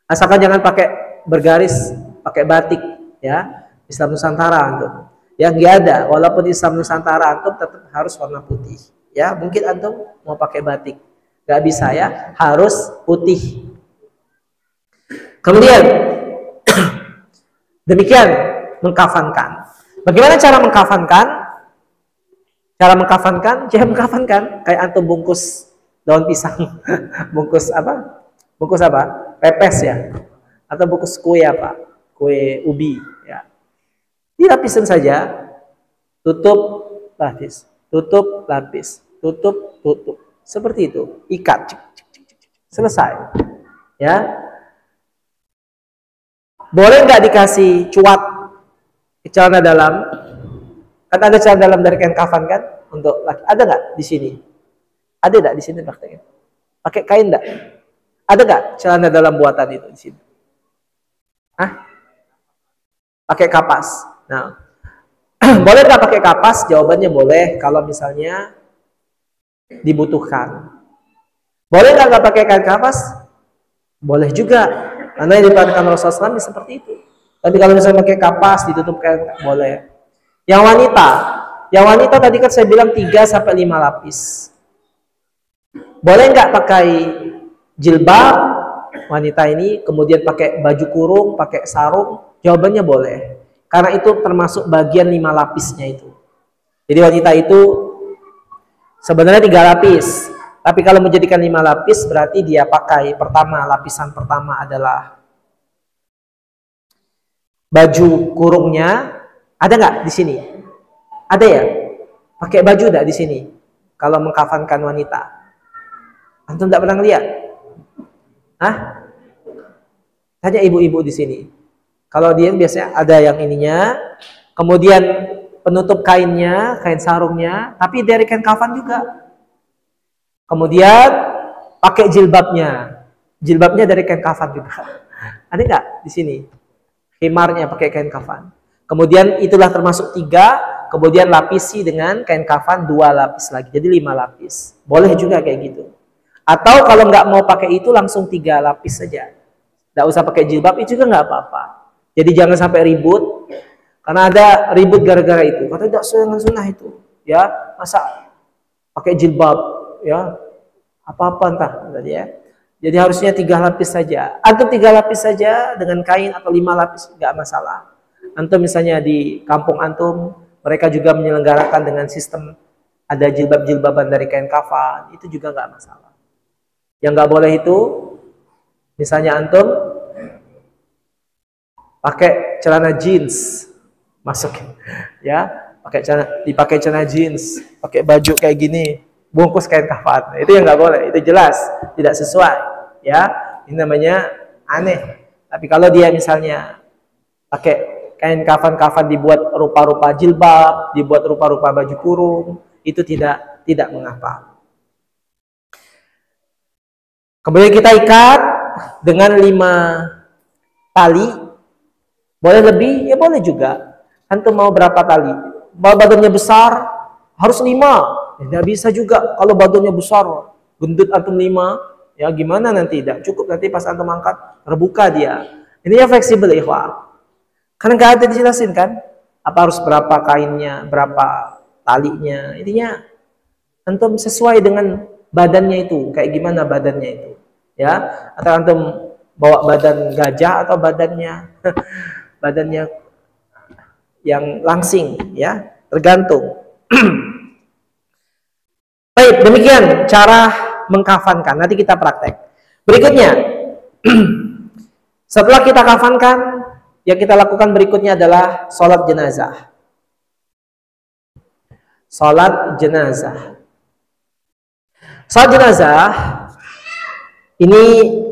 Asalkan jangan pakai bergaris, pakai batik. Ya, Islam Nusantara antum. Ya nggak ada. Walaupun Islam Nusantara antum tetap harus warna putih. Ya, mungkin antum mau pakai batik, nggak bisa ya, harus putih. Kemudian demikian mengkafankan. Bagaimana cara mengkafankan? Cara mengkafankan, cara mengkafankan kayak antum bungkus daun pisang, bungkus apa? Bungkus apa? Pepes ya, atau bungkus kue apa? Kue ubi ya. Dilapisin saja, tutup lapis, tutup lapis, tutup, tutup. Seperti itu, ikat, selesai. Ya, boleh nggak dikasih cuat ke celana dalam? Kan ada celana dalam dari kain kafan kan? Untuk laki, ada nggak di sini? Ada nggak di sini prakteknya? Pakai kain nggak? Ada nggak celana dalam buatan itu di sini? Hah? Pakai kapas. Nah, boleh nggak pakai kapas? Jawabannya boleh kalau misalnya dibutuhkan. Boleh nggak pakai kain kapas? Boleh juga. Karena yang diterangkan Rasulullah SAW seperti itu. Tapi kalau misalnya pakai kapas ditutup kain, boleh. Yang wanita tadi kan saya bilang 3 sampai 5 lapis. Boleh nggak pakai jilbab wanita ini, kemudian pakai baju kurung, pakai sarung? Jawabannya boleh. Karena itu termasuk bagian 5 lapisnya itu. Jadi wanita itu sebenarnya 3 lapis. Tapi kalau menjadikan 5 lapis berarti dia pakai lapisan pertama adalah baju kurungnya. Ada nggak di sini? Ada ya? Pakai baju nggak di sini? Kalau mengkafankan wanita, antum nggak pernah lihat? Hah? Tanya ibu-ibu di sini. Kalau dia biasanya ada yang ininya, kemudian penutup kainnya, kain sarungnya, tapi dari kain kafan juga. Kemudian pakai jilbabnya dari kain kafan juga. Ada nggak di sini? Khimarnya pakai kain kafan. Kemudian itulah termasuk 3, kemudian lapisi dengan kain kafan 2 lapis lagi, jadi 5 lapis. Boleh juga kayak gitu. Atau kalau nggak mau pakai itu langsung 3 lapis saja. Nggak usah pakai jilbab, itu juga nggak apa-apa. Jadi jangan sampai ribut, karena ada ribut gara-gara itu. Kata tidak sesuai dengan sunnah itu. Ya, masa pakai jilbab, ya apa-apa entah tadi ya. Jadi harusnya 3 lapis saja. Antum 3 lapis saja dengan kain atau 5 lapis nggak masalah. Antum misalnya di kampung antum, mereka juga menyelenggarakan dengan sistem ada jilbab-jilbaban dari kain kafan, itu juga nggak masalah. Yang nggak boleh itu, misalnya antum pakai celana jeans masuk, ya, dipakai celana jeans, pakai baju kayak gini, bungkus kain kafan, itu yang nggak boleh, itu jelas tidak sesuai, ya, ini namanya aneh. Tapi kalau dia misalnya pakai kain kafan dibuat rupa-rupa jilbab, dibuat rupa-rupa baju kurung, itu tidak mengapa. Kemudian kita ikat dengan 5 tali. Boleh lebih, ya boleh juga. Antum mau berapa tali? Badannya besar, harus 5. Ya, tidak bisa juga. Kalau badannya besar, gendut antum 5, ya gimana nanti? Tidak cukup, nanti pas antum angkat, terbuka dia. Ini ya fleksibel, ikhwah. Karena nggak ada dijelasin kan? Apa harus berapa kainnya, berapa talinya. Intinya, antum sesuai dengan badannya itu. Kayak gimana badannya itu. Ya, atau antum bawa badan gajah atau badannya yang langsing, ya, tergantung. Baik, demikian cara mengkafankan. Nanti kita praktek. Berikutnya, setelah kita kafankan, yang kita lakukan berikutnya adalah sholat jenazah. Sholat jenazah. Sholat jenazah ini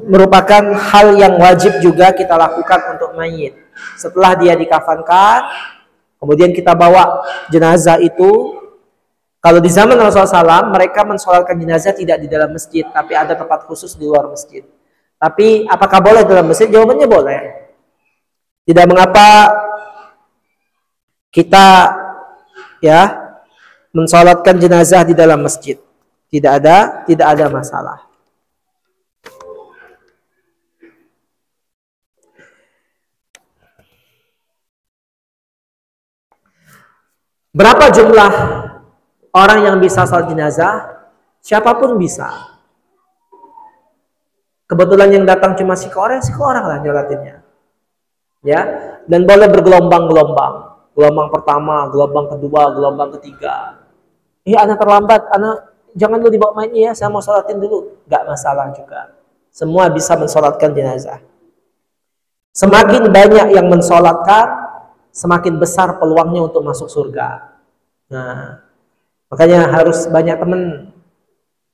merupakan hal yang wajib juga kita lakukan untuk mayit. Setelah dia dikafankan, kemudian kita bawa jenazah itu. Kalau di zaman Rasulullah SAW, mereka mensolatkan jenazah tidak di dalam masjid, tapi ada tempat khusus di luar masjid. Tapi apakah boleh dalam masjid? Jawabannya boleh. Tidak mengapa kita, ya, mensolatkan jenazah di dalam masjid. Tidak ada masalah. Berapa jumlah orang yang bisa sholat jenazah? Siapapun bisa. Kebetulan yang datang cuma si orang lah nyolatinnya. Ya, dan boleh bergelombang-gelombang. Gelombang pertama, gelombang kedua, gelombang ketiga. Anak terlambat, jangan lu dibawa mainnya ya, saya mau sholatin dulu. Gak masalah juga. Semua bisa mensolatkan jenazah. Semakin banyak yang mensolatkan, semakin besar peluangnya untuk masuk surga. Nah, makanya harus banyak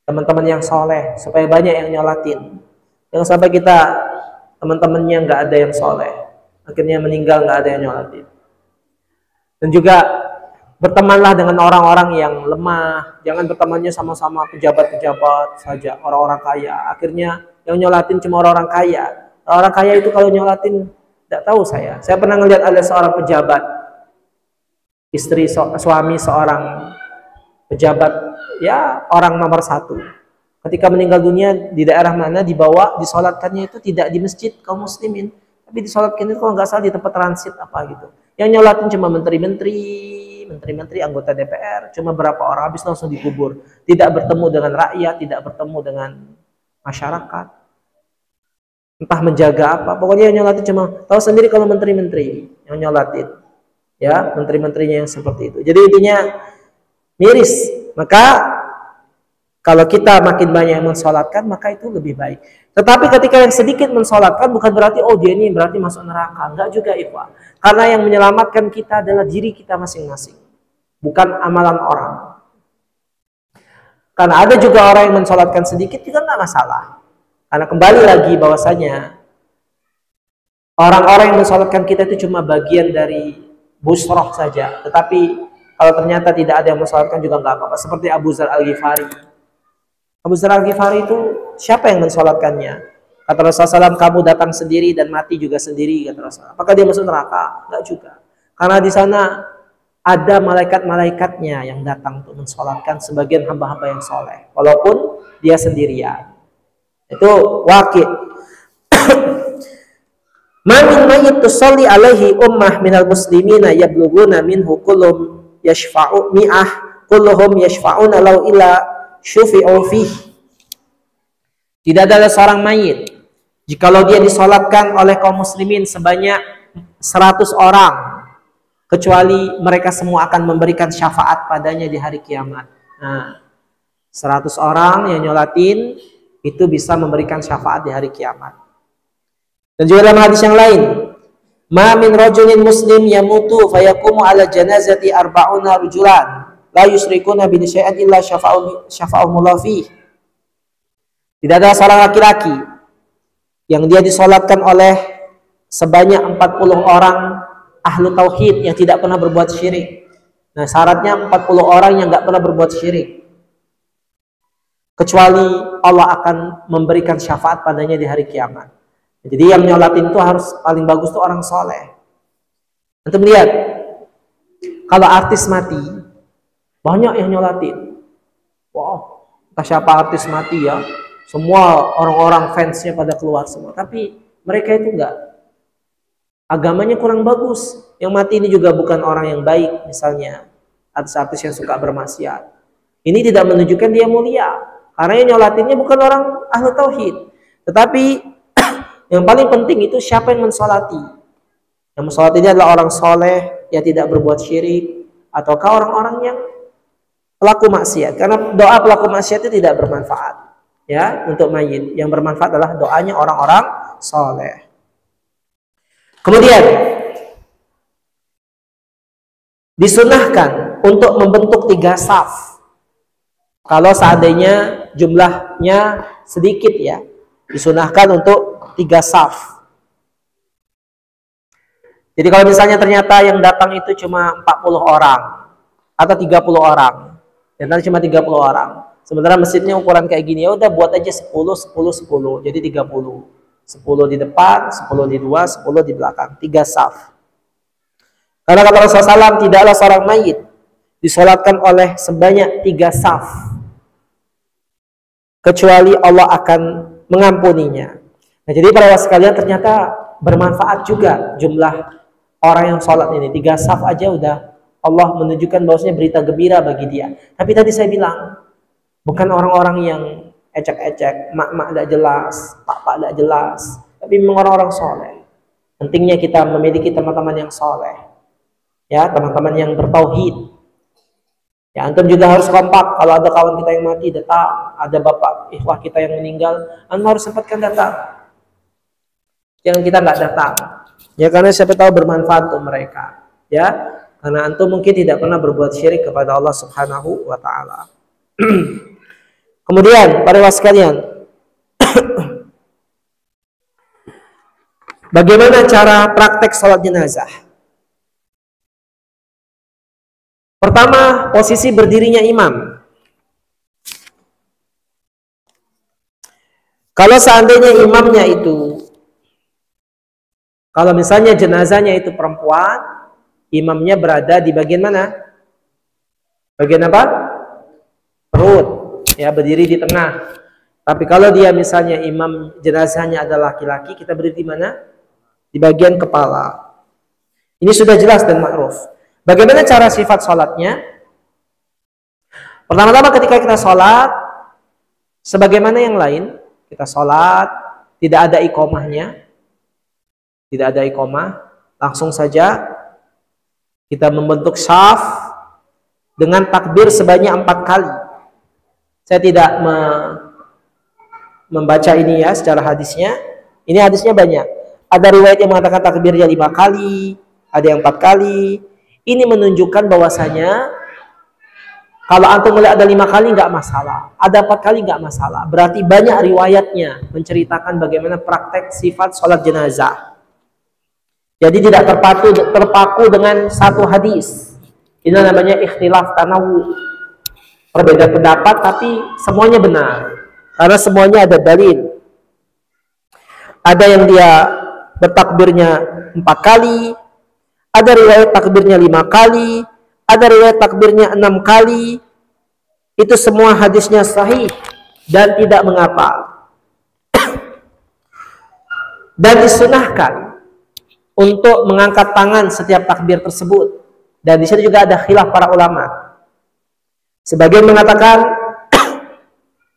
teman-teman yang soleh, supaya banyak yang nyolatin. Jangan sampai kita teman-temannya nggak ada yang soleh, akhirnya meninggal nggak ada yang nyolatin. Dan juga bertemanlah dengan orang-orang yang lemah. Jangan bertemannya sama-sama pejabat-pejabat saja, orang-orang kaya. Akhirnya yang nyolatin cuma orang-orang kaya. Orang kaya itu kalau nyolatin, tidak tahu saya. Saya pernah ngelihat ada seorang pejabat, suami seorang pejabat, ya, orang nomor 1. Ketika meninggal dunia di daerah mana, dibawa, disolatkannya itu tidak di masjid kaum muslimin, tapi disolatkan itu kalau nggak salah di tempat transit apa gitu. Yang nyolatin cuma menteri-menteri, anggota DPR, cuma berapa orang, habis langsung dikubur. Tidak bertemu dengan rakyat, tidak bertemu dengan masyarakat. Entah menjaga apa, pokoknya yang nyolatin cuma tahu sendiri kalau menteri-menteri yang nyolatin, ya, menteri-menterinya yang seperti itu. Jadi intinya miris. Maka kalau kita makin banyak yang mensolatkan, maka itu lebih baik. Tetapi ketika yang sedikit mensolatkan, bukan berarti dia ini berarti masuk neraka. Enggak juga, ikhwah. Karena yang menyelamatkan kita adalah diri kita masing-masing, bukan amalan orang. Karena ada juga orang yang mensolatkan sedikit juga nggak masalah. Karena kembali lagi bahwasanya orang-orang yang mensolatkan kita itu cuma bagian dari busroh saja. Tetapi kalau ternyata tidak ada yang mensolatkan juga nggak apa-apa. Seperti Abu Dzar Al-Ghifari. Abu Dzar Al-Ghifari itu siapa yang mensolatkannya? Kata Rasulullah SAW, kamu datang sendiri dan mati juga sendiri. Kata Rasulullah. Apakah dia masuk neraka? Nggak juga. Karena di sana ada malaikat-malaikatnya yang datang untuk mensolatkan sebagian hamba-hamba yang soleh. Walaupun dia sendirian. Itu wakil. Mamin mayyit tusalli alaihi ummah minal muslimina yabluguna minhu kullum yashfa'u mi'ah kulluhum yashfa'una law ila syufi'u fihi. Tidak ada seorang mayit jikalau dia disolatkan oleh kaum muslimin sebanyak 100 orang, kecuali mereka semua akan memberikan syafaat padanya di hari kiamat. Nah, 100 orang yang nyolatin itu bisa memberikan syafaat di hari kiamat. Dan juga dalam hadis yang lain, ma min rajulin muslim yamutu fayaqumu ala janazati arba'una rajulan la yusyrikuna bi syai'an illa syafa'ahumullahu fihi. Tidak ada seorang laki-laki yang dia disolatkan oleh sebanyak 40 orang ahlu tauhid yang tidak pernah berbuat syirik. Nah, syaratnya 40 orang yang nggak pernah berbuat syirik, kecuali Allah akan memberikan syafaat padanya di hari kiamat. Jadi yang nyolatin itu harus paling bagus tuh orang soleh. Antum lihat, kalau artis mati banyak yang nyolatin. Wow, entah siapa artis mati ya, semua orang-orang fansnya pada keluar semua. Tapi mereka itu enggak, agamanya kurang bagus. Yang mati ini juga bukan orang yang baik, misalnya artis-artis yang suka bermaksiat. Ini tidak menunjukkan dia mulia, karena yang nyolatinnya bukan orang ahli tauhid. Tetapi yang paling penting itu siapa yang mensolati. Yang mensolati ini adalah orang soleh yang tidak berbuat syirik, ataukah orang-orang yang pelaku maksiat. Karena doa pelaku maksiat itu tidak bermanfaat. Ya, untuk mayit yang bermanfaat adalah doanya orang-orang soleh. Kemudian disunahkan untuk membentuk 3 saf. Kalau seandainya jumlahnya sedikit ya, disunahkan untuk 3 saf. Jadi kalau misalnya ternyata yang datang itu cuma 40 orang atau 30 orang, ternyata cuma 30 orang. Sementara masjidnya ukuran kayak gini, ya udah buat aja 10, 10, 10. Jadi 30. 10 di depan, 10 di dua, 10 di belakang. 3 saf. Karena kata Rasulullah SAW, tidaklah seorang mayit disolatkan oleh sebanyak 3 saf, kecuali Allah akan mengampuninya. Nah, jadi para sekalian, ternyata bermanfaat juga jumlah orang yang sholat ini. 3 saf aja udah Allah menunjukkan bahwasanya berita gembira bagi dia. Tapi tadi saya bilang, bukan orang-orang yang ecek-ecek, mak-mak tidak jelas, pak-pak tidak jelas, tapi memang orang-orang soleh. Pentingnya kita memiliki teman-teman yang soleh, ya, teman-teman yang bertauhid. Ya, antum juga harus kompak. Kalau ada kawan kita yang mati, datang. Ada bapak ikhwah kita yang meninggal, antum harus sempatkan datang. Jangan kita nggak datang, ya, karena siapa tahu bermanfaat untuk mereka, ya, karena antum mungkin tidak pernah berbuat syirik kepada Allah Subhanahu wa Ta'ala. Kemudian para ikhwah sekalian, bagaimana cara praktek sholat jenazah? Pertama, posisi berdirinya imam. Kalau seandainya imamnya itu, kalau misalnya jenazahnya itu perempuan, imamnya berada di bagian mana? Bagian apa? Perut. Ya, berdiri di tengah. Tapi kalau dia misalnya imam jenazahnya adalah laki-laki, kita berdiri di mana? Di bagian kepala. Ini sudah jelas dan ma'ruf. Bagaimana cara sifat sholatnya? Pertama-tama ketika kita sholat, sebagaimana yang lain, kita sholat, tidak ada iqomahnya, tidak ada iqomah, langsung saja kita membentuk syaf dengan takbir sebanyak 4 kali. Saya tidak membaca ini ya secara hadisnya. Ini hadisnya banyak. Ada riwayat yang mengatakan takbirnya 5 kali, ada yang 4 kali. Ini menunjukkan bahwasanya kalau antum melihat ada 5 kali nggak masalah, ada 4 kali nggak masalah. Berarti banyak riwayatnya menceritakan bagaimana praktek sifat sholat jenazah. Jadi tidak terpaku dengan satu hadis. Ini namanya ikhtilaf tanawu. Berbeda pendapat tapi semuanya benar. Karena semuanya ada dalil. Ada yang dia bertakbirnya 4 kali, ada riwayat takbirnya 5 kali, ada riwayat takbirnya 6 kali. Itu semua hadisnya sahih dan tidak mengapa. Dan disunahkan untuk mengangkat tangan setiap takbir tersebut. Dan di sini juga ada khilaf para ulama. Sebagian mengatakan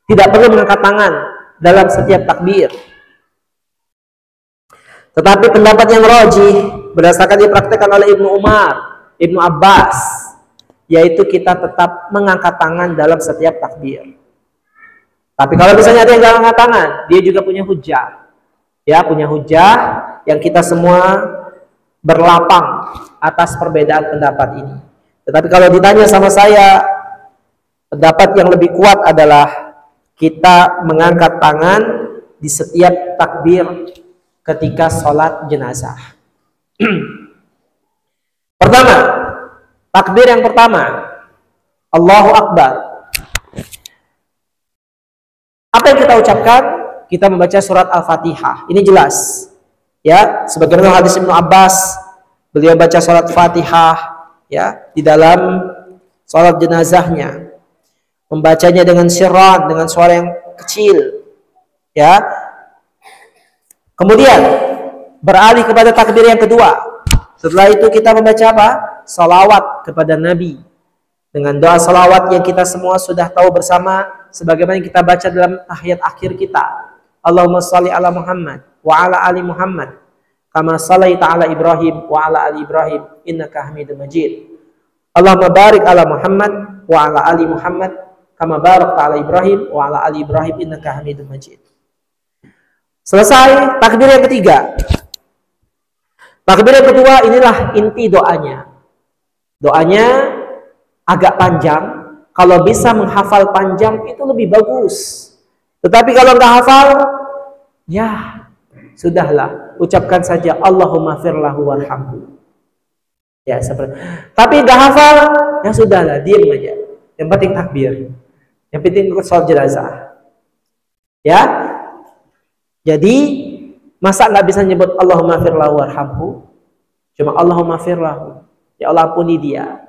tidak perlu mengangkat tangan dalam setiap takbir. Tetapi pendapat yang rajih berdasarkan dipraktikkan oleh Ibnu Umar, Ibnu Abbas, yaitu kita tetap mengangkat tangan dalam setiap takbir. Tapi kalau misalnya ada yang nggak angkat tangan, dia juga punya hujah. Ya, punya hujah yang kita semua berlapang atas perbedaan pendapat ini. Tetapi kalau ditanya sama saya, pendapat yang lebih kuat adalah kita mengangkat tangan di setiap takbir ketika sholat jenazah. Pertama, takbir yang pertama, Allahu Akbar. Apa yang kita ucapkan? Kita membaca surat Al-Fatihah. Ini jelas. Ya, sebagaimana hadis Ibnu Abbas, beliau baca surat Fatihah ya di dalam sholat jenazahnya. Membacanya dengan sirran, dengan suara yang kecil. Ya. Kemudian beralih kepada takbir yang kedua. Setelah itu kita membaca apa? Salawat kepada Nabi. Dengan doa salawat yang kita semua sudah tahu bersama, sebagaimana yang kita baca dalam tahiyat akhir kita. Allahumma shalli ala Muhammad wa ala ali Muhammad kama shallaita ala Ibrahim wa ala ali Ibrahim innaka Hamidum Majid. Allahumma barik ala Muhammad wa ala ali Muhammad kama barakta ala Ibrahim wa ala ali Ibrahim innaka Hamidum Majid. Selesai takbir yang ketiga. Takbir yang kedua, inilah inti doanya. Doanya agak panjang. Kalau bisa menghafal panjang itu lebih bagus. Tetapi kalau nggak hafal, ya sudahlah, ucapkan saja Allahumma firlahu warhamhu. Ya seperti. Tapi nggak hafal, ya sudahlah, diam aja. Yang penting takbir, yang penting ikut sholat jenazah. Ya, jadi masa nggak bisa nyebut Allahumma firlahu warhamhu, cuma Allahumma firlahu, ya Allah ampuni dia.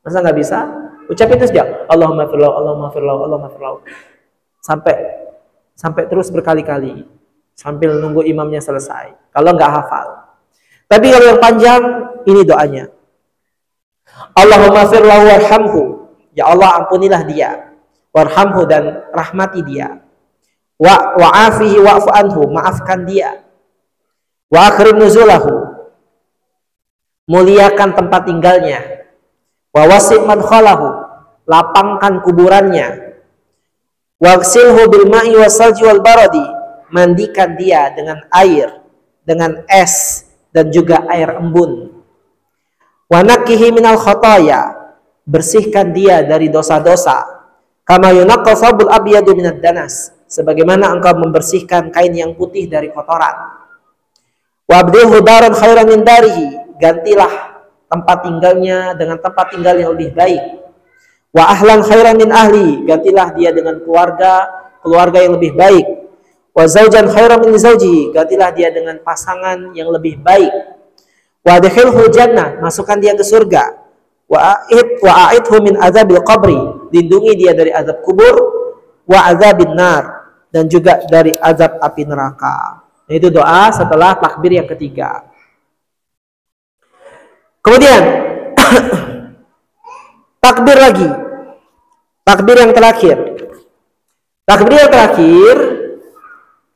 Masa nggak bisa? Ucap itu saja, Allahumma firlahu, Allahumma firlahu, Allahumma firlahu, sampai terus berkali-kali sambil nunggu imamnya selesai. Kalau nggak hafal. Tapi kalau yang panjang, ini doanya. Allahumma firlahu warhamhu, ya Allah ampunilah dia, warhamhu dan rahmati dia, wa'afihi wa'fu anhu, maafkan dia, wa akrim nuzulahu, muliakan tempat tinggalnya, wa wasi' madkhalahu, lapangkan kuburannya, wagsilhu bil ma'i wasalji wal baradi, mandikan dia dengan air, dengan es dan juga air embun. Wa nakkihi minal khataya, bersihkan dia dari dosa-dosa. Kama yunaqqal thawbul abyadu minad danas, sebagaimana engkau membersihkan kain yang putih dari kotoran. Wa abdilhu daran khairan min darihi, gantilah tempat tinggalnya dengan tempat tinggal yang lebih baik. Wa ahlan khairan min ahli, gantilah dia dengan keluarga yang lebih baik. Wa zaujan khairan min zauji, gantilah dia dengan pasangan yang lebih baik. Wa adkhilhu jannah, masukkan dia ke surga. Wa a'idhu min azabil qabri, lindungi dia dari azab kubur. Wa azabin nar, dan juga dari azab api neraka. Nah, itu doa setelah takbir yang ketiga. Kemudian takbir lagi. Takbir yang terakhir. Takbir yang terakhir,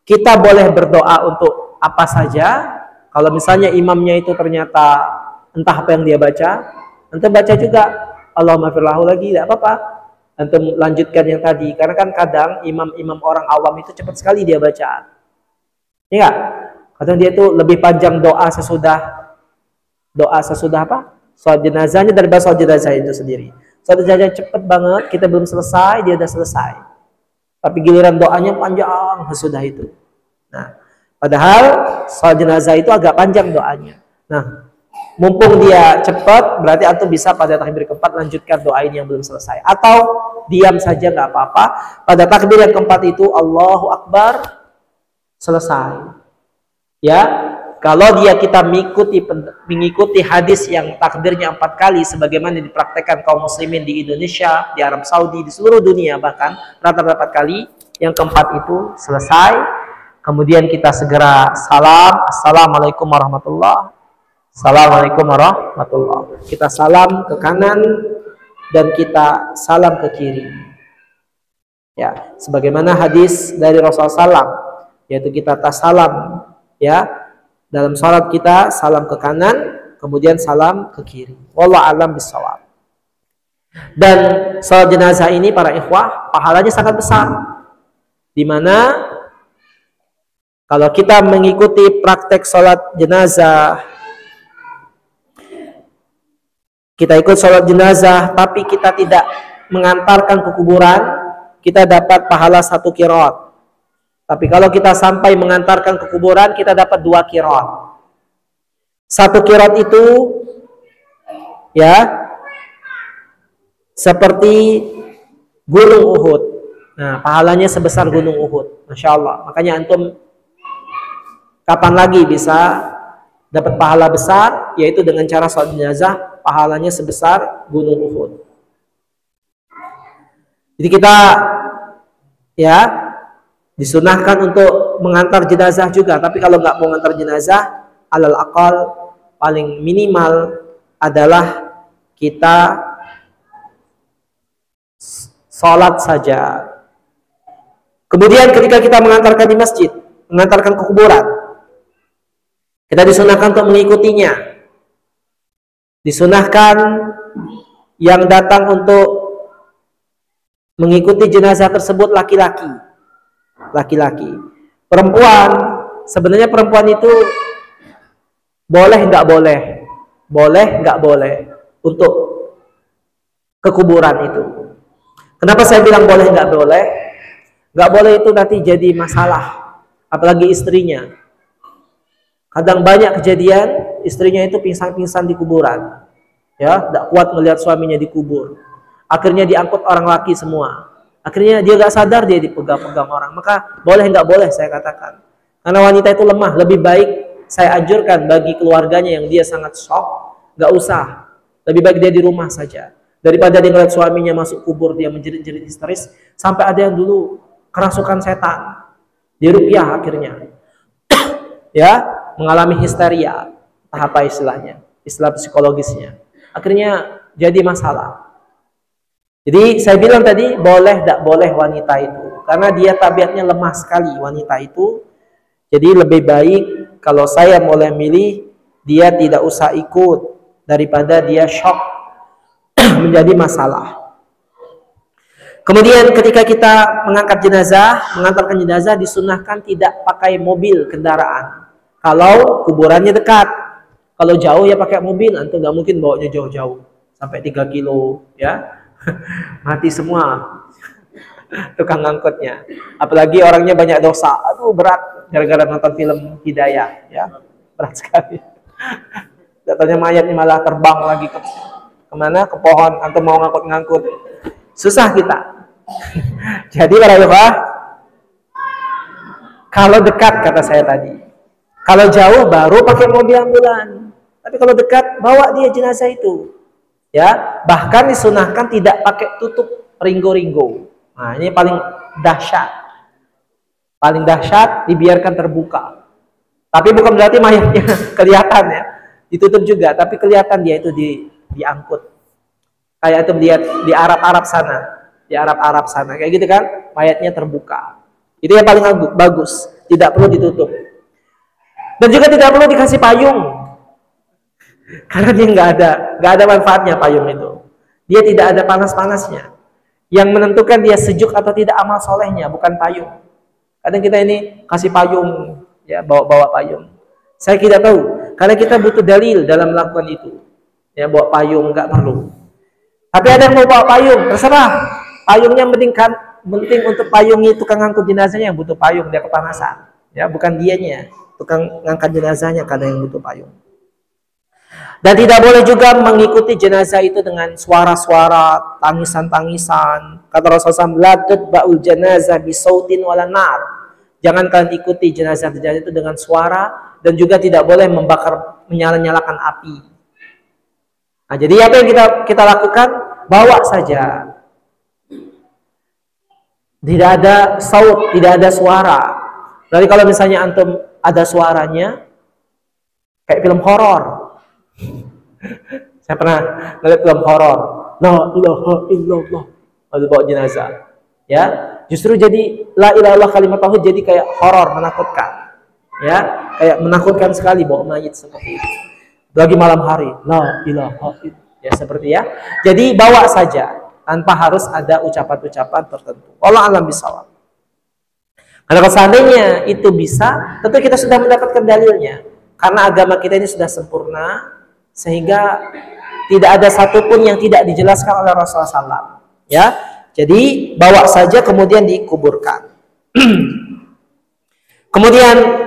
kita boleh berdoa untuk apa saja. Kalau misalnya imamnya itu ternyata entah apa yang dia baca, antum baca juga Allahumma firlahu lagi, tidak apa-apa. Antum lanjutkan yang tadi, karena kan kadang imam-imam orang awam itu cepat sekali dia baca. Iya, kadang dia itu lebih panjang doa sesudah apa? Sholat jenazahnya daripada sholat jenazah itu sendiri. Sholat jenazah cepet banget, kita belum selesai, dia udah selesai. Tapi giliran doanya panjang sesudah itu. Nah, padahal sholat jenazah itu agak panjang doanya. Nah, mumpung dia cepat, berarti antum bisa pada takbir keempat lanjutkan doa ini yang belum selesai. Atau diam saja nggak apa-apa. Pada takbir yang keempat itu Allahu Akbar, selesai. Ya, kalau kita mengikuti hadis yang takbirnya 4 kali, sebagaimana dipraktekkan kaum muslimin di Indonesia, di Arab Saudi, di seluruh dunia bahkan rata-rata 4 kali, yang keempat itu selesai. Kemudian kita segera salam, assalamualaikum warahmatullahi. Assalamualaikum warahmatullahi. Kita salam ke kanan dan kita salam ke kiri. Ya, sebagaimana hadis dari Rasulullah SAW, yaitu kita tasalam, ya, dalam salat kita salam ke kanan, kemudian salam ke kiri. Wallahu a'lam bishawab. Dan salat jenazah ini para ikhwah pahalanya sangat besar, di mana kalau kita mengikuti praktek salat jenazah, kita ikut salat jenazah tapi kita tidak mengantarkan ke kuburan, kita dapat pahala 1 qiraat. Tapi kalau kita sampai mengantarkan ke kuburan, kita dapat 2 qiraat. 1 qiraat itu ya seperti gunung Uhud. Nah, pahalanya sebesar gunung Uhud. Masya Allah. Makanya antum kapan lagi bisa dapat pahala besar, yaitu dengan cara salat jenazah, pahalanya sebesar gunung Uhud. Jadi kita ya disunahkan untuk mengantar jenazah juga. Tapi kalau nggak mau mengantar jenazah, alal aqal paling minimal adalah kita sholat saja. Kemudian ketika kita mengantarkan di masjid, mengantarkan ke kuburan, kita disunahkan untuk mengikutinya. Disunahkan yang datang untuk mengikuti jenazah tersebut laki-laki. Laki-laki. Perempuan, sebenarnya perempuan itu boleh nggak boleh? Boleh nggak boleh untuk ke kuburan itu. Kenapa saya bilang boleh nggak boleh? Nggak boleh itu nanti jadi masalah, apalagi istrinya. Kadang banyak kejadian istrinya itu pingsan-pingsan di kuburan, ya, tidak kuat melihat suaminya dikubur. Akhirnya diangkut orang laki semua. Akhirnya dia nggak sadar, dia dipegang-pegang orang. Maka boleh nggak boleh saya katakan. Karena wanita itu lemah. Lebih baik saya anjurkan bagi keluarganya yang dia sangat shock, nggak usah. Lebih baik dia di rumah saja. Daripada dia ngeliat suaminya masuk kubur, dia menjerit-jerit histeris. Sampai ada yang dulu kerasukan setan. Diruqyah akhirnya. Ya, mengalami histeria. Apa istilahnya? Istilah psikologisnya. Akhirnya jadi masalah. Jadi saya bilang tadi, boleh tidak boleh wanita itu. Karena dia tabiatnya lemah sekali wanita itu. Jadi lebih baik kalau saya boleh milih, dia tidak usah ikut daripada dia shock menjadi masalah. Kemudian ketika kita mengangkat jenazah, mengantarkan jenazah, disunahkan tidak pakai mobil kendaraan. Kalau kuburannya dekat, kalau jauh ya pakai mobil. Antum nggak mungkin bawanya jauh-jauh sampai 3 kilo, ya mati semua tukang ngangkutnya. Apalagi orangnya banyak dosa, aduh berat gara-gara nonton film Hidayah, ya berat sekali. Datanya mayatnya malah terbang lagi kemana? Ke pohon. Antum mau ngangkut-ngangkut, susah kita. Jadi para ikhwah, kalau dekat kata saya tadi, kalau jauh baru pakai mobil ambulan. Tapi kalau dekat bawa dia jenazah itu, ya. Bahkan disunahkan tidak pakai tutup ringgo-ringgo. Nah ini paling dahsyat. Paling dahsyat dibiarkan terbuka. Tapi bukan berarti mayatnya kelihatan ya, ditutup juga. Tapi kelihatan dia itu diangkut. Kayak itu lihat di Arab sana. Di Arab sana kayak gitu kan, mayatnya terbuka. Itu yang paling bagus, tidak perlu ditutup. Dan juga tidak perlu dikasih payung, karena dia nggak ada manfaatnya payung itu. Dia tidak ada panas-panasnya. Yang menentukan dia sejuk atau tidak amal solehnya, bukan payung. Kadang kita ini kasih payung, ya bawa payung. Saya tidak tahu, karena kita butuh dalil dalam melakukan itu. Ya bawa payung nggak perlu. Tapi ada yang mau bawa payung, terserah. Payungnya penting untuk payungi tukang ngangkut jenazahnya yang butuh payung, dia kepanasan. Ya, bukan dianya, tukang ngangkat jenazahnya kadang yang butuh payung. Dan tidak boleh juga mengikuti jenazah itu dengan suara-suara, tangisan-tangisan. Kata Rasulullah SAW, la tutba'ul janazah bisautin wala nar. Jangan kalian ikuti jenazah itu dengan suara, dan juga tidak boleh menyalakan api. Nah, jadi apa yang kita lakukan? Bawa saja. Tidak ada saut, tidak ada suara. Berarti kalau misalnya antum ada suaranya, kayak film horor. Saya pernah melihat film horor. La ilaha illallah. Lalu bawa jenazah. Ya, Justru jadi la ilaha illallah kalimat tauhid jadi kayak horor, menakutkan. Ya, kayak menakutkan sekali bawa mayit seperti itu. Lagi malam hari, la ilaha illallah. Ya seperti ya. Jadi bawa saja tanpa harus ada ucapan-ucapan tertentu. Allah alam bisawab. Kalau seandainya itu bisa, tentu kita sudah mendapatkan dalilnya. Karena agama kita ini sudah sempurna, sehingga tidak ada satupun yang tidak dijelaskan oleh Rasulullah SAW. Ya, jadi bawa saja kemudian dikuburkan. Kemudian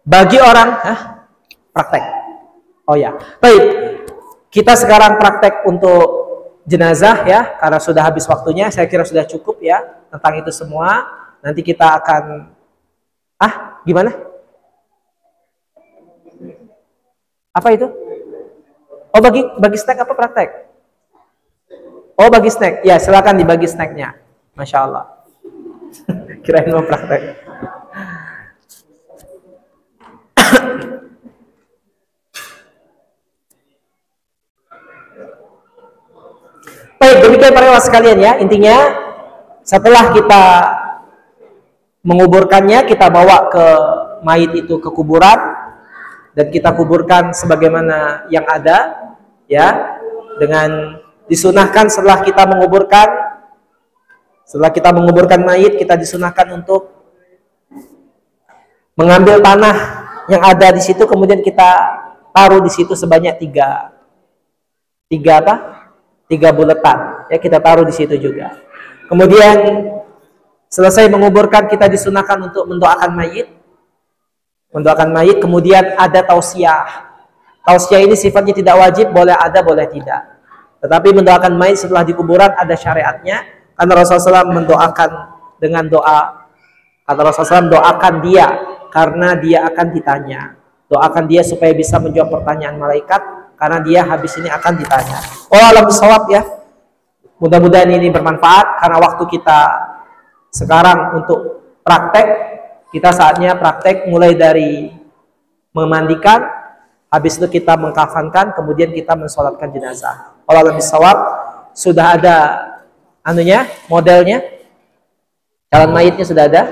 bagi orang praktek. Oh ya, baik. Kita sekarang praktek untuk jenazah ya, karena sudah habis waktunya. Saya kira sudah cukup ya tentang itu semua. Nanti kita akan gimana? Apa itu? Oh bagi snack apa praktek? Oh bagi snack. Ya silakan dibagi snacknya. Masya Allah. Kirain mau praktek. Baik, demikian para jemaah sekalian ya. Intinya setelah kita menguburkannya, kita bawa ke mayit itu ke kuburan dan kita kuburkan sebagaimana yang ada ya, dengan disunahkan setelah kita menguburkan mayit, kita disunahkan untuk mengambil tanah yang ada di situ, kemudian kita taruh di situ sebanyak tiga buletan ya, kita taruh di situ juga. Kemudian selesai menguburkan, kita disunahkan untuk mendoakan mayit, kemudian ada tausiah. Tausiah ini sifatnya tidak wajib, boleh ada boleh tidak. Tetapi mendoakan mayit setelah di kuburan ada syariatnya, karena Rasulullah SAW mendoakan dengan doa. Kata Rasulullah SAW, doakan dia karena dia akan ditanya. Doakan dia supaya bisa menjawab pertanyaan malaikat, karena dia habis ini akan ditanya. Alam bisawab ya. Mudah-mudahan ini bermanfaat, karena waktu kita sekarang untuk praktek, kita saatnya praktek mulai dari memandikan, habis itu kita mengkafankan, kemudian kita mensolatkan jenazah. Alam bisawab, sudah ada modelnya, calon mayitnya sudah ada.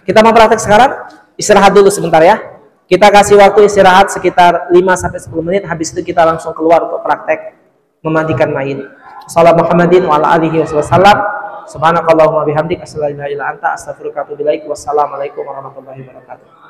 Kita mau praktek sekarang, istirahat dulu sebentar ya. Kita kasih waktu istirahat sekitar 5-10 menit, habis itu kita langsung keluar untuk praktek memandikan mayit. Sallallahu Muhammadin wa ala alihi wasallam. Subhanakallahumma bihamdik, asyhadu an la ilaha illa anta, astaghfiruka wa atubu ilaik. Wassalamualaikum warahmatullahi wabarakatuh.